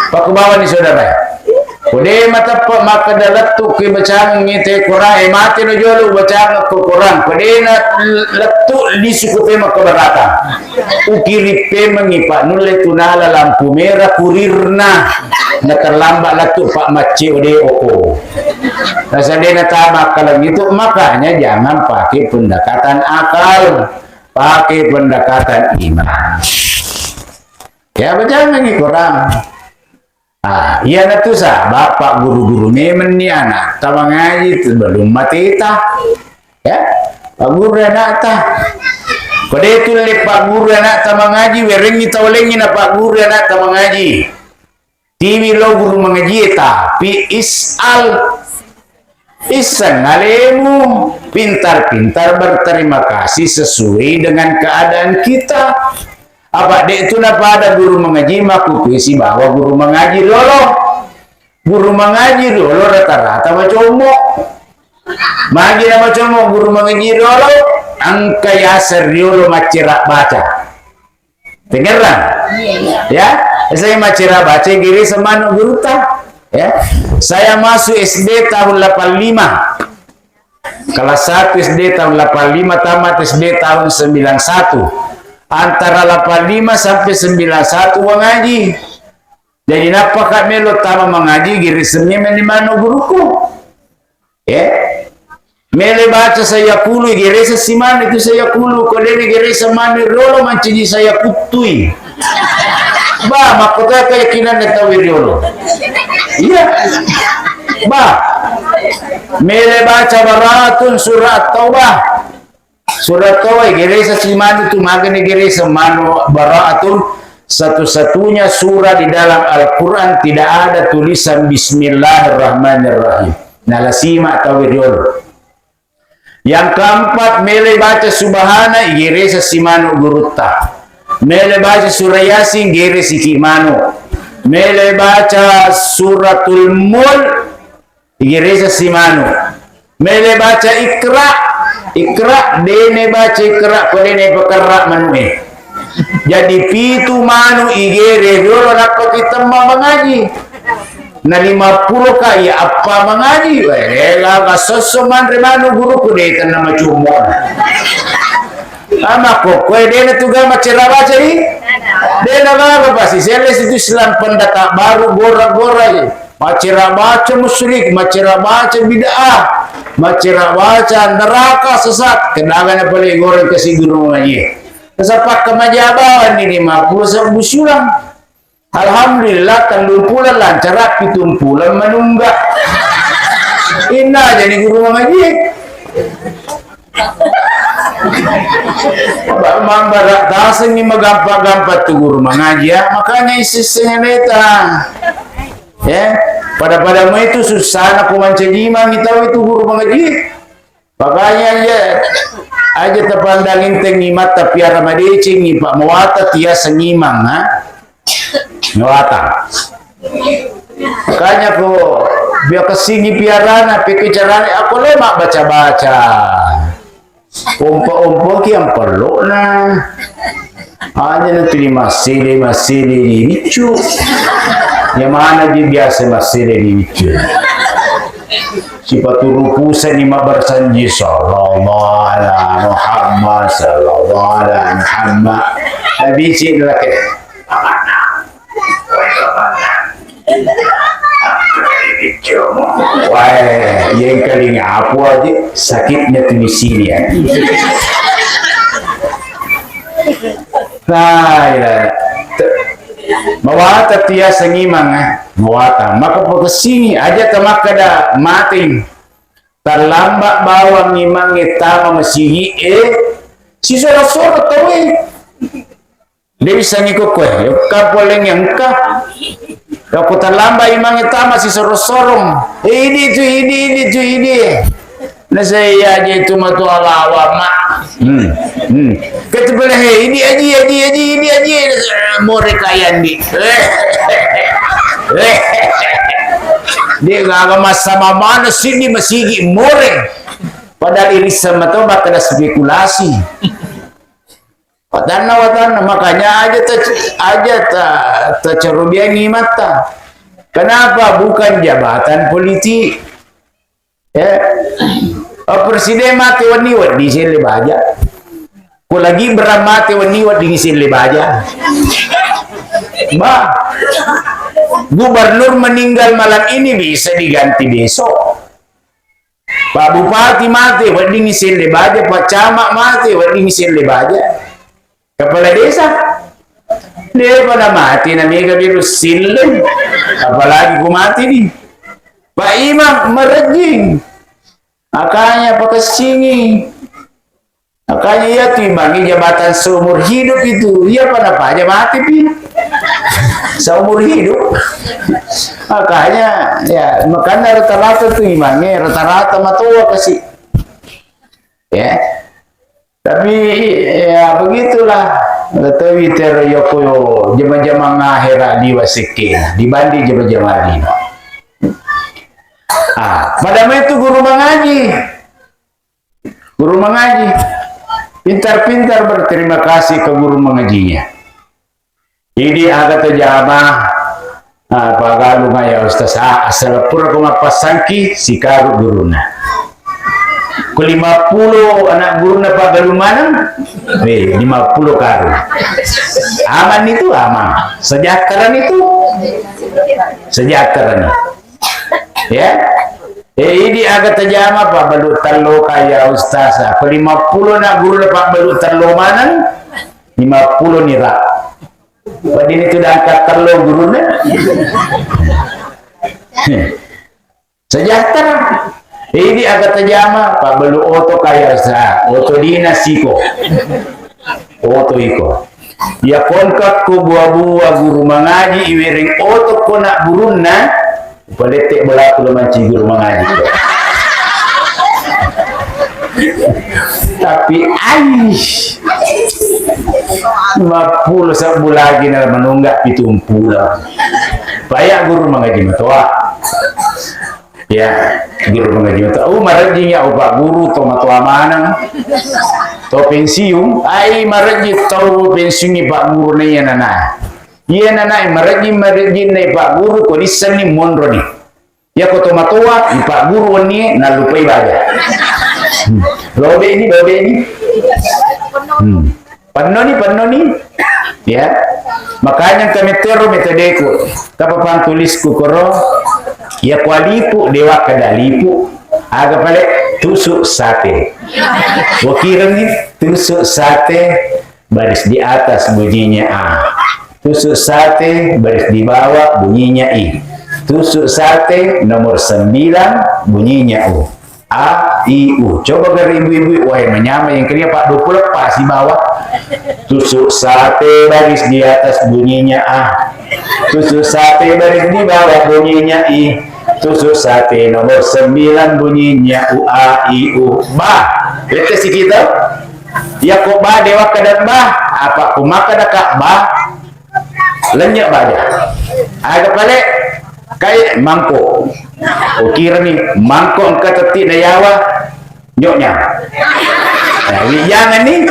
Pak kebawa ni saudara. Boleh mata pak maka dalat tu ke bacaan ngite Quran, mati no jolo bacaan ko Quran. Boleh na letu di suku maka berata. Ukiri pe mengipak nule tunala lampu merah kurirna. Na terlambat letu pak maci ode oko. Rasa dia tamak kalau gitu, makanya jangan pakai pendekatan akal, pakai pendekatan iman. Ya jangan ini kurang. Iya na tuh sah, bapak guru-guru nemen ni anak, tawang ngaji itu belum mati tah, ya, pak guru anak tah. Kode itu lek pak guru anak tawang ngaji, werengi tawlengi na pak guru anak tawang ngaji. Tiwi lo guru mengaji tapi Isan alemu pintar-pintar berterima kasih sesuai dengan keadaan kita. Apa dek itu napa ada guru mengaji maku puisi bahwa guru mengaji dulu. Guru mengaji dulu rata-rata macomok. Magi nama macomok guru mengaji dulu angka ya serius macirak baca. Dengeran? Ya, saya macirak baca giri semanu guru tak. Ya, saya masuk SD tahun 85. Kelas 1 SD tahun 85, tamat SD tahun 91. Antara 85 sampai 91 mengaji. Jadi napa kak melo tama mengaji giri semnya menimano guruku. Ya. Mele baca saya puluh giri sesiman itu saya puluh. Kalau ini giri semani rolo manciji saya putui. Bah, makanya keyakinan netawi dulu. Iya. Bah. Mele baca baratun surat Taubah. Surat Taubah geresa siman itu magani geresa manu baratun satu-satunya surah di dalam Al-Qur'an tidak ada tulisan Bismillahirrahmanirrahim. Nalasima tawi dulu. Yang keempat mele baca subhana geresa simanu gurutta. Mele baca surah Yasin geresa kimanu. Mele baca suratul Mulk geresa simanu. Mele baca Ikra dene baca Ikra dene pekerrak manue. Jadi pitu manu igere dulu dapat kita mengaji. na 50 kaya apa mengaji lah kasosoman remanu guru ku deta na macumon ama ko kue dena tuga macera baca ni dena apa pasti seles itu Islam pendata baru gora-gora ya macera baca musyrik macera baca bid'ah macera baca neraka sesat kenangan apa lagi goreng kasih guru mengaji sepak kemajabawan ini 50 busulang. Alhamdulillah telumpulan lancar pitumpulan menunggak. Inna jadi guru mengaji. Mambarak taseng ni magampa-gampa tu guru mengaji ya. Makanya isisnya neta. Ya, pada mau itu susah aku mencegima kita itu guru mengaji. Makanya ya aja terpandangin tengimat tapi aramadecing ni Pak Mawata tia sengimang ha. Mawata. Makanya aku biar kesingi piarana pikir caranya aku lemak baca-baca. Umpa-umpa ki yang perlu nah. Hanya nanti masih di bicu. Yang mana dia biasa masih di bicu. Sifat rupusan ni bersanji sallallahu alaihi Muhammad sallallahu alaihi Muhammad Nabi cik lelaki wah yang kali apa aja sakitnya tu di sini ya. Nah, Mawata tia sengimang mawata maka pekesini aja temak kada mati terlambat bawang ngimang etama masihi si soro-soro tawe dia bisa ngikut kue kapoleng yang ka aku terlambat imang etama si soro-sorong ini nah saya aja itu matu ala awama kata boleh ini aja mau rekayan di dia nggak masa mana sini masih more padahal ini sama tuh bakal spekulasi padahal makanya aja tercerubian mata kenapa bukan jabatan politik ya presiden mati wani di sini baja ko lagi beramati wani di sini baja bah gubernur meninggal malam ini bisa diganti besok Pak Bupati mati wani sini baja Pak Camat mati wani sini baja kepala desa dia pada mati namanya virus silen apalagi ku mati nih Pak Imam merejing makanya pakai sini makanya ya timbangi jabatan seumur hidup itu ya pada apa aja mati pi seumur hidup makanya ya makanya rata-rata tuh imangnya rata-rata matua kasih ya tapi ya begitulah tapi teroyoko jema-jema ngahera di wasike dibanding jema-jema ini padahal itu guru mengaji pintar-pintar berterima kasih ke guru mengajinya jadi agak terjamah pagalu maya ustaz asal pura kuma pasangki si karu guruna ke 50 anak guruna pagalu mana 50 karu aman itu aman sejahtera itu sejahtera ya ini agak terjama Pak Balut Terlo kaya ustaz ke 50 nak guru Pak Balut Terlo mana 50 nira pada ini sudah angkat Terlo guru sejahtera ini agak terjama Pak Balut Oto kaya ustaz Oto dinasiko Oto iko ya konkat ko buah-buah guru mengaji iwering Oto ko nak buruna politik berlaku lemanci guru mengaji tapi aish 50 sebulan lagi nak menunggak pitumpulan banyak guru mengaji matua ya guru mengaji matua marajinya opak guru to matua mana to pensiun ai maraji to pensiun ni pak guru ni nana Iya nana meregi nih Pak Guru ko nisan ni monro ni. Ya ko tomatua ni Pak Guru ni na lupai baja. Lobe ini. Penuh ni. Ya. Makanya kami teru metodeku. Kapapan tulisku koro. Ya kualipu dewa kadalipu. Aga pale tusuk sate. Wakira ni tusuk sate baris di atas bunyinya A. Tusuk sate baris di bawah bunyinya I. Tusuk sate nomor 9 bunyinya U. A, I, U. Coba dari ibu-ibu, wah menyamai yang kira Pak 20 pas di bawah. Tusuk sate baris di atas bunyinya A. Tusuk sate baris di bawah bunyinya I. Tusuk sate nomor 9 bunyinya U, A, I, U. Ba, lihat si kita. Ya kok ba dewa kadang ba. Apa kumaka daka ba. Lenyak baja. Ada pale kayak mangkok. Ukir nih mangkok engkau tetik dayawa nyoknya. Nah, jangan nih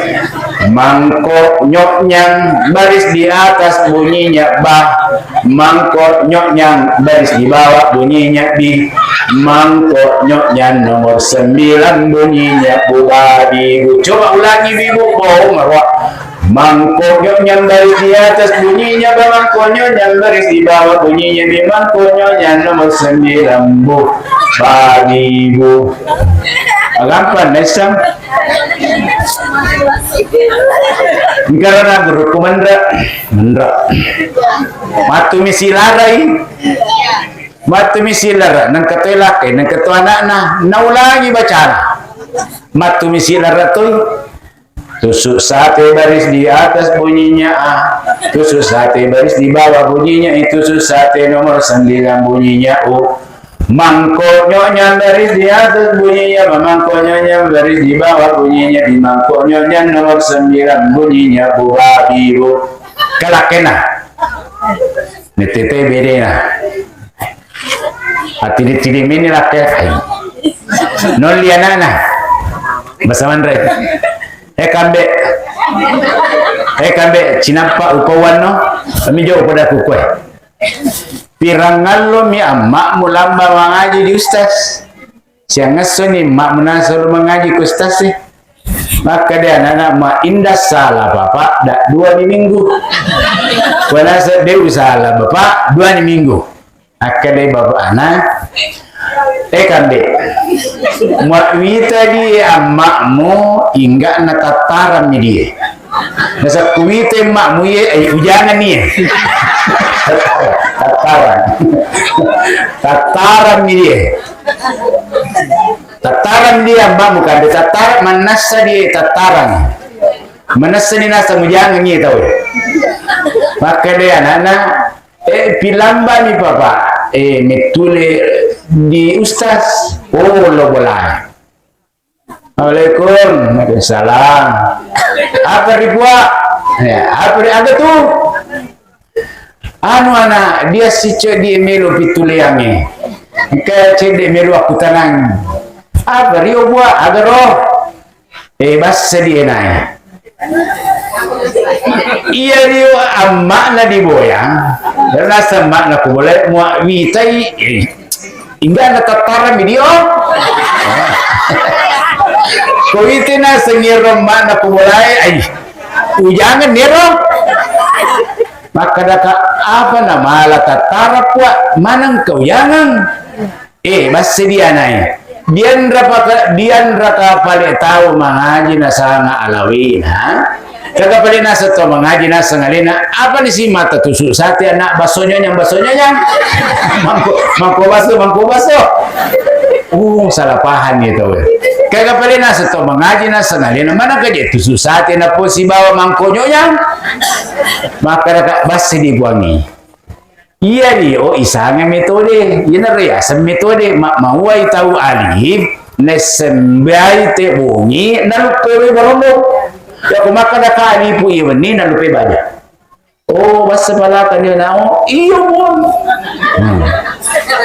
mangkok nyoknyang baris di atas bunyinya ba. Mangkok nyoknyang baris di bawah bunyinya bi. Mangkok nyoknyang nomor 9 bunyinya bu babi. Coba ulangi bibu bohong marwah. Mangkok nyoknyang baris di atas bunyinya ba. Mangkok nyoknyang baris di bawah bunyinya bi. Mangkok nyoknyang nomor 9 bu babi bu. Agampan nesam. Karena guru kumandra matu misi larai nang katoy laki nang katoy anak na naulangi bacara matu misi larai tusuk sate baris di atas bunyinya A. Tusuk sate baris di bawah bunyinya I. Tusuk sate nomor 9 bunyinya U. Mangkok nyonya baris di atas bunyinya ba. Mangkok nyonya baris di bawah bunyinya di. Mangkok nyonya nomor 9 bunyinya bu babi bu. Kalakena netete bedena hati ditiri mini lakke non lianana basaman re kambe cinapa upawan no kami jauh pada kukwe pirangallo mi amma mulamba mengaji di ustaz siang ngasoni mak menasur mengaji ku ustaz sih. Maka dia anak-anak mak indah salah bapak dak 2 minggu. Wanasa dia salah bapak 2 minggu. Maka dia bapak anak kambe mak wita dia amakmu hingga natataran ni dia. Nasa kuwite makmu ye ujangan ni. Tataran ni dia. Tataran dia mbak bukan dia tataran manasa dia tataran manasa ni nasa mujangan ni tahu maka dia anak-anak pilamba ni papa metule di ustaz lo boleh Assalamualaikum Waalaikumsalam apa ribuan ya apa ada tuh anu anak dia si di melu pitule yangi ke cede melu aku tanang apa rio buat agar roh bas sedih naik iya rio makna diboyang rasa makna ku boleh muak witai hingga nak tataran video ko itina sengiro makna ku boleh ujangan nero maka daka apa nama la tatara puak manang kau yangan bas sedih naik Dian raka paling tahu mengaji nasanga alawin kagak paling nasa to mengaji nasa ngalina apa ni si mata tusuk sate anak basonya yang mangko baso salah paham gitu kagak paling nasa to mengaji nasa ngalina mana kaje tusuk sate na po si bawa mangkonyo yang maka raka basi dibuangi. Iya di isangnya metode, ini riasan metode mauai tahu alif, nesembai te bunyi, nalupe barondo. Ya kumaka daka alifu iwani nalupe baja. Oh basa pala kanyo na iyo pun.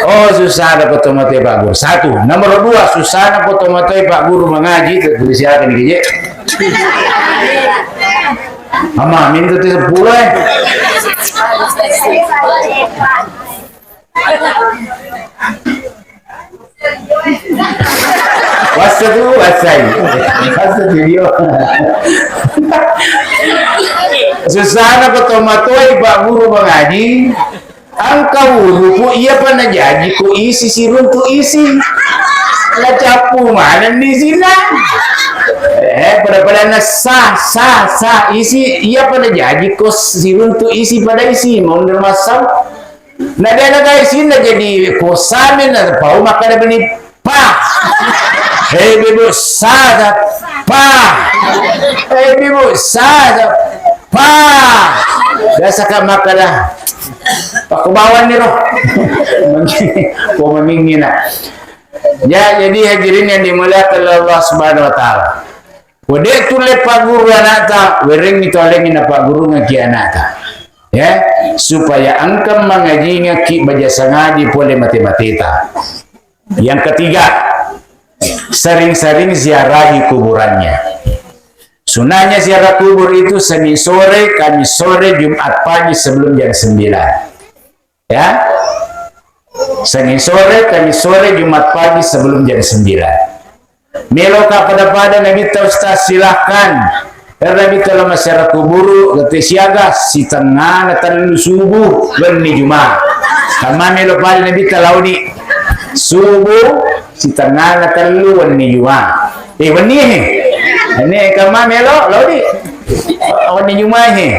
Oh susah na potomatay Pak Guru. 1, nomor 2 susah na potomatay Pak Guru mengaji tertulis akan gini. Mama minta 10 Wasa tu wasai. Wasa video. Susah na ko tomatoy Pak Guru mengaji. Ang kawuru po iya pa na jadi ko isi sirun tu isi. Lacapu mana di sini? Pada na sa isi iya pada jadi ko sirun tu isi pada isi mau masal. Nah dia na guys ini jadi ko samin na pau makana beni pa. Hei bibu sada pa. Hei bibu sada pa. Dasa ka makana. Pakubawan ni roh. Ko mamingin na. Ya, jadi hadirin yang dimuliakan oleh Allah Subhanahu wa taala. Wede tule Pak Guru anata, wereng mitolengin Pak Guru ngaki anata. Ya, supaya angkam mengaji ngaki baja sangadi pole matematika. Yang ketiga, sering-sering ziarahi kuburannya. Sunahnya ziarah kubur itu Senin sore, Kamis sore, Jumat pagi sebelum jam 9. Ya. Senin sore, Kamis sore, Jumat pagi sebelum jam 9. Melo pada Nabi Ustaz silahkan. Karena Nabi kalau masyarakat kuburu ketik siaga si tengah natan subuh berni Jumat. Kama melo pada Nabi kalau ni subuh si tengah natan lu berni Jumat. Berni ini kama melo laudi. Berni Jumat ni.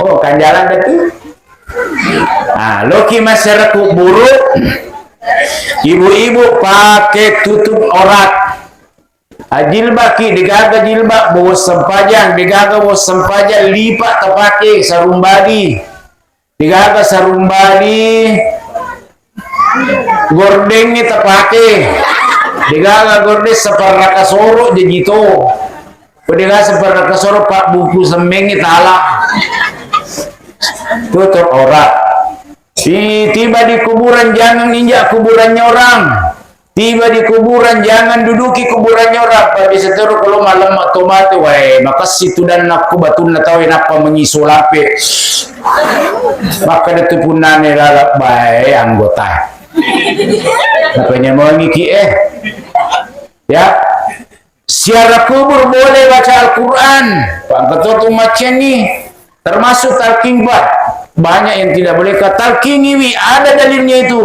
Oh kan jalan betul. Loki masyarakat kuburu ibu-ibu pakai tutup aurat jilbab ki digaga jilbab bawa sempajang digaga bawa sempajang lipat terpakai sarumbadi digaga sarumbadi gordeng ni terpakai digaga gordeng separaka soro jejito digaga separaka soro pak buku semeng ni talak tutup aurat. Tiba di kuburan jangan injak kuburannya orang. Tiba di kuburan jangan duduki kuburannya orang. Pada seteru kalau malam otomatis makasih tu dan aku batun na tahu apa mengisolape. Maka itu punane lalap bae anggota. Makanya mau ngiki ya. Siara kubur boleh baca Al-Qur'an. Pak ketua tu macam ni. Termasuk talqin banyak yang tidak boleh talqin ada dalilnya itu.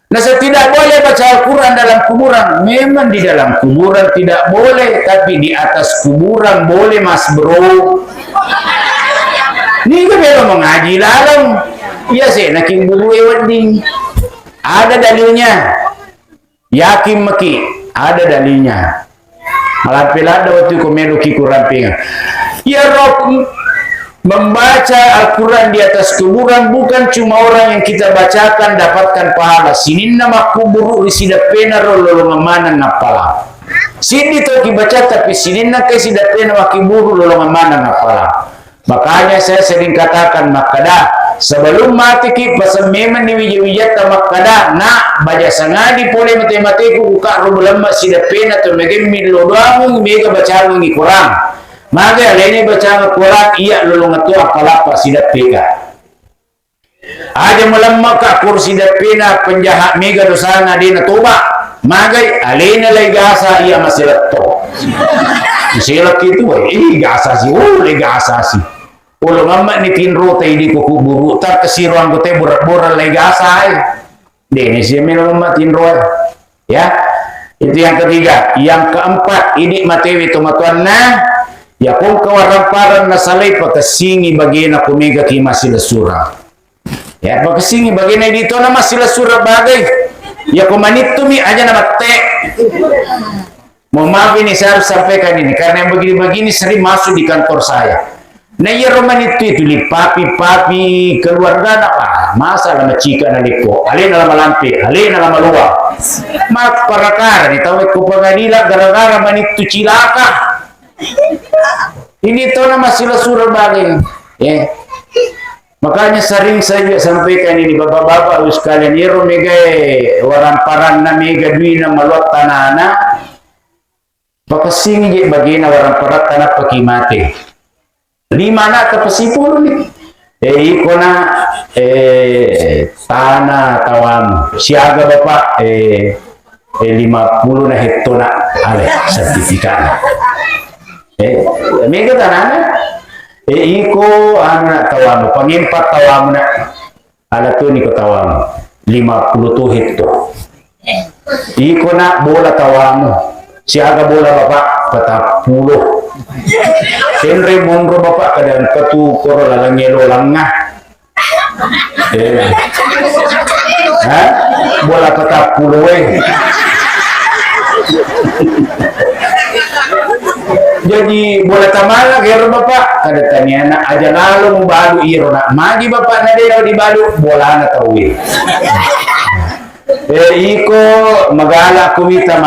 Nah, tidak boleh baca Al-Quran dalam kuburan. Memang di dalam kuburan tidak boleh, tapi di atas kuburan boleh mas bro. Ini kan memang mengaji dalam. Iya sih, naking bulu ewading. Ada dalilnya. Yakin maki, ada dalilnya. Malah pelada waktu komeluki kurampingan. Ya Rob, membaca Al-Quran di atas kuburan bukan cuma orang yang kita bacakan dapatkan pahala. Sinin nama kuburu risida pena rolo ngamanan napala. Sini tu dibaca tapi sinin nak risida pena makiburu rolo ngamanan napala. Makanya saya sering katakan makada sebelum mati ki pasal memang ni wija-wijata makada nak baca sangadi pole matematiku buka rolo lama sida pena tu megemi lodoamu mega baca ngi Quran. Maka lainnya baca Al-Quran iya lulung itu apalapa sidat pega. Ada melemak ka kursi dapina penjahat mega dosa ngadina toba. Maka alena lagi gasa iya masih leto. Silat itu gasa sih, gasa sih. Ulo mama ni tinro tay di ko kuburu tar kasiruan ko tay burat-burat lagi gasa Dene siya minum tinro ya. Itu yang ketiga. Yang keempat ini matewi tumatuan na ya kung kawaramparan na salay pagkasingi bagay na kumiga ki masilasura. Ya pagkasingi bagay na dito na masilasura bagay. Ya kumanit tumi aja na mate. Mau maaf ini saya harus sampaikan ini karena yang begini-begini sering masuk di kantor saya. Nah ya roman itu papi keluarga apa? Masa lama cika na lipo, alin na lama lampi, alin na lama luwa. Mak parakara ditawag ko pangadilan gara-gara manitu cilaka. Ini tahu nama silasura bagay. Ya. Makanya sering saya sampaikan ini bapak-bapak sekalian iro mega waramparan na mega duina maluat tanana. Pakasing je bagina waramparan tanah pakimate. 5 anak ke 10 nih. Iko na tanah tawam siaga bapak 50 na hekto na ale sertifikat. Mega tanana iko ana tawam pangimpat tawam na ala tu ni ko tawam 50 hekto. Iko na bola tawam siaga bola bapak 40. Henry Monro bapak kadang ketu koro lalang yelo langah. Bola 40 Jadi bola tamala kero bapak kada tanyana aja lalu membalu iro nak magi bapak na dia di balu bola na tawi. Iko magala kumita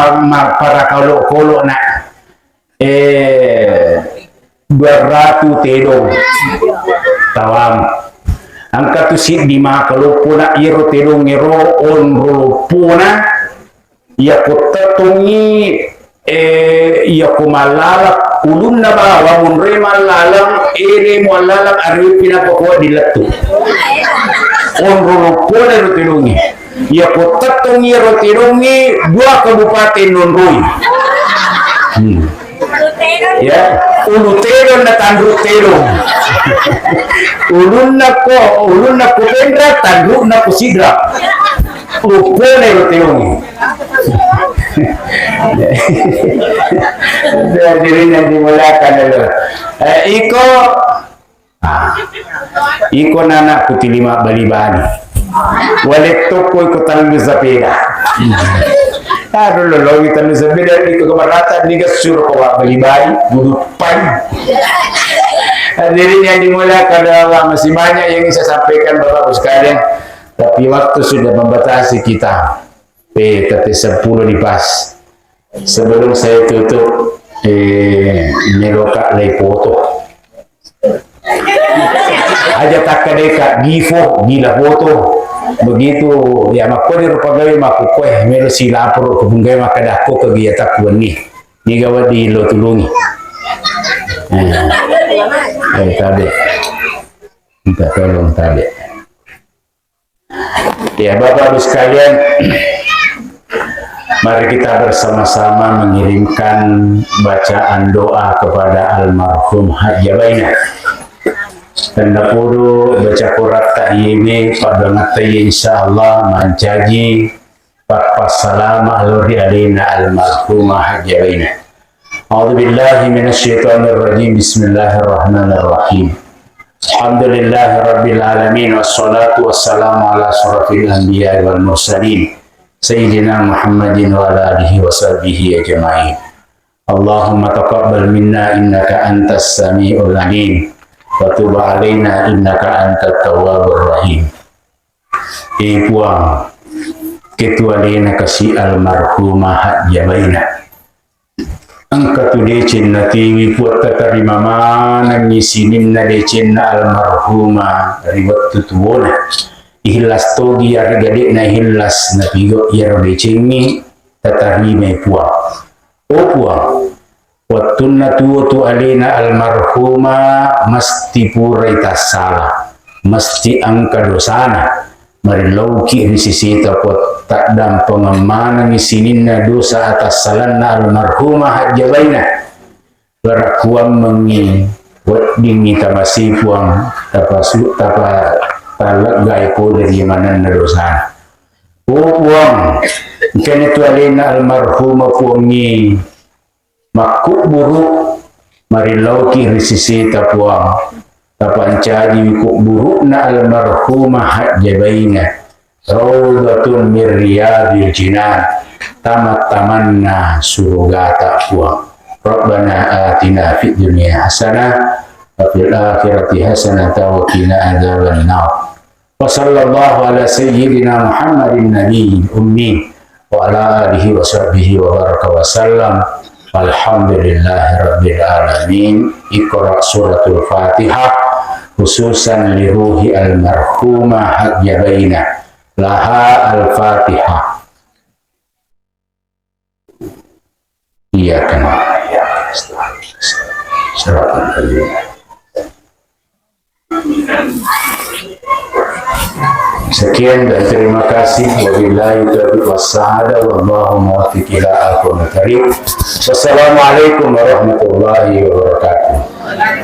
para kolo na 200 tedong tawam angka tu si di makalupuna iro tedong iro on rulupuna ya kutatungi ya kumalalak ulun na bawa munre malalang ere malalang ari pinapakwa dilatu on rulupuna iro tedongi ya kutatungi iro tedongi 2 kabupaten nonroy. Ya, ulu terong na tanduk terong. Ulun na ko pendra tanduk na ko sidra. Lupa na yung terong. Jadi na dimulakan na iko nana ko tilima balibani. Walit toko ko talong sa pera. Aduh lolo kita bisa beda di kemaratan ni kasur ko balibay budupan. Hadirin yang dimulakan adalah masih banyak yang saya sampaikan Bapak sekalian, tapi waktu sudah membatasi kita. Tapi 10 di pas. Sebelum saya tutup nyeloka lay foto. Aja tak kadeka gifo gila foto. Begitu ya makoni pagawai makukwe melo sila puro kubungay makadako kagiyata kuwan ni gawa di lo tulungi tabi minta tolong tabi ya Bapak Ibu sekalian, mari kita bersama-sama mengirimkan bacaan doa kepada almarhum Haji Baina. Tanda pudu baca Quran ta'yimi pada ngatayi insyaallah mancaji salama aluri alina almarhumah Haji Baina. A'udzu billahi minasyaitonir rajim. Bismillahirrahmanirrahim. Alhamdulillahi rabbil alamin wassalatu wassalamu ala asyrafil anbiya'i wal mursalin sayyidina Muhammadin wa ala alihi wa sahbihi ajma'in. Allahumma taqabbal minna innaka antas samiul alim. Watubu alaina innaka antat tawwabur rahim. Puang ketua lena kasih almarhumah Haji Baina. Angka tu decin na tiwi puat terima mana ngisinin na decin na almarhumah riwat tutuona. Ihlas togi ar gade na ihlas na pigo yaro decin ni tatarime puang. O puang waktu tu alina almarhuma mesti purai tasala mesti angka dosana marilauki risisita pot tak dam pengamanan isinin na dosa atas salanna almarhuma Haji Baina berakuam mengi wat dingi tamasi puang tapasu tapa talagai po dari mana na dosana puang kene tu alina almarhuma puangi makuk buruk marilauki risisi tapuang tapancadi wikuk buruk na almarhumah Haji Baina rawdatun min riyadil jinan tamat tamanna surugata puang. Rabbana atina fid dunya hasanah wa fil akhirati hasanah wa qina adzaban nar. Wa sallallahu ala sayyidina Muhammadin nabiyil ummi wa ala alihi wa sahbihi wa baraka wa sallam. Alhamdulillahi rabbil alamin. Iqra suratul Fatihah khususan li ruhi almarhumah Haji Baina. Laha al-Fatihah. Iya kan. Suratul Fatihah. Sekian dan terima kasih. Wabillahi taufiq wassalam. Wallahu muwaffiq ila aqwamit thariq. Wassalamualaikum warahmatullahi wabarakatuh.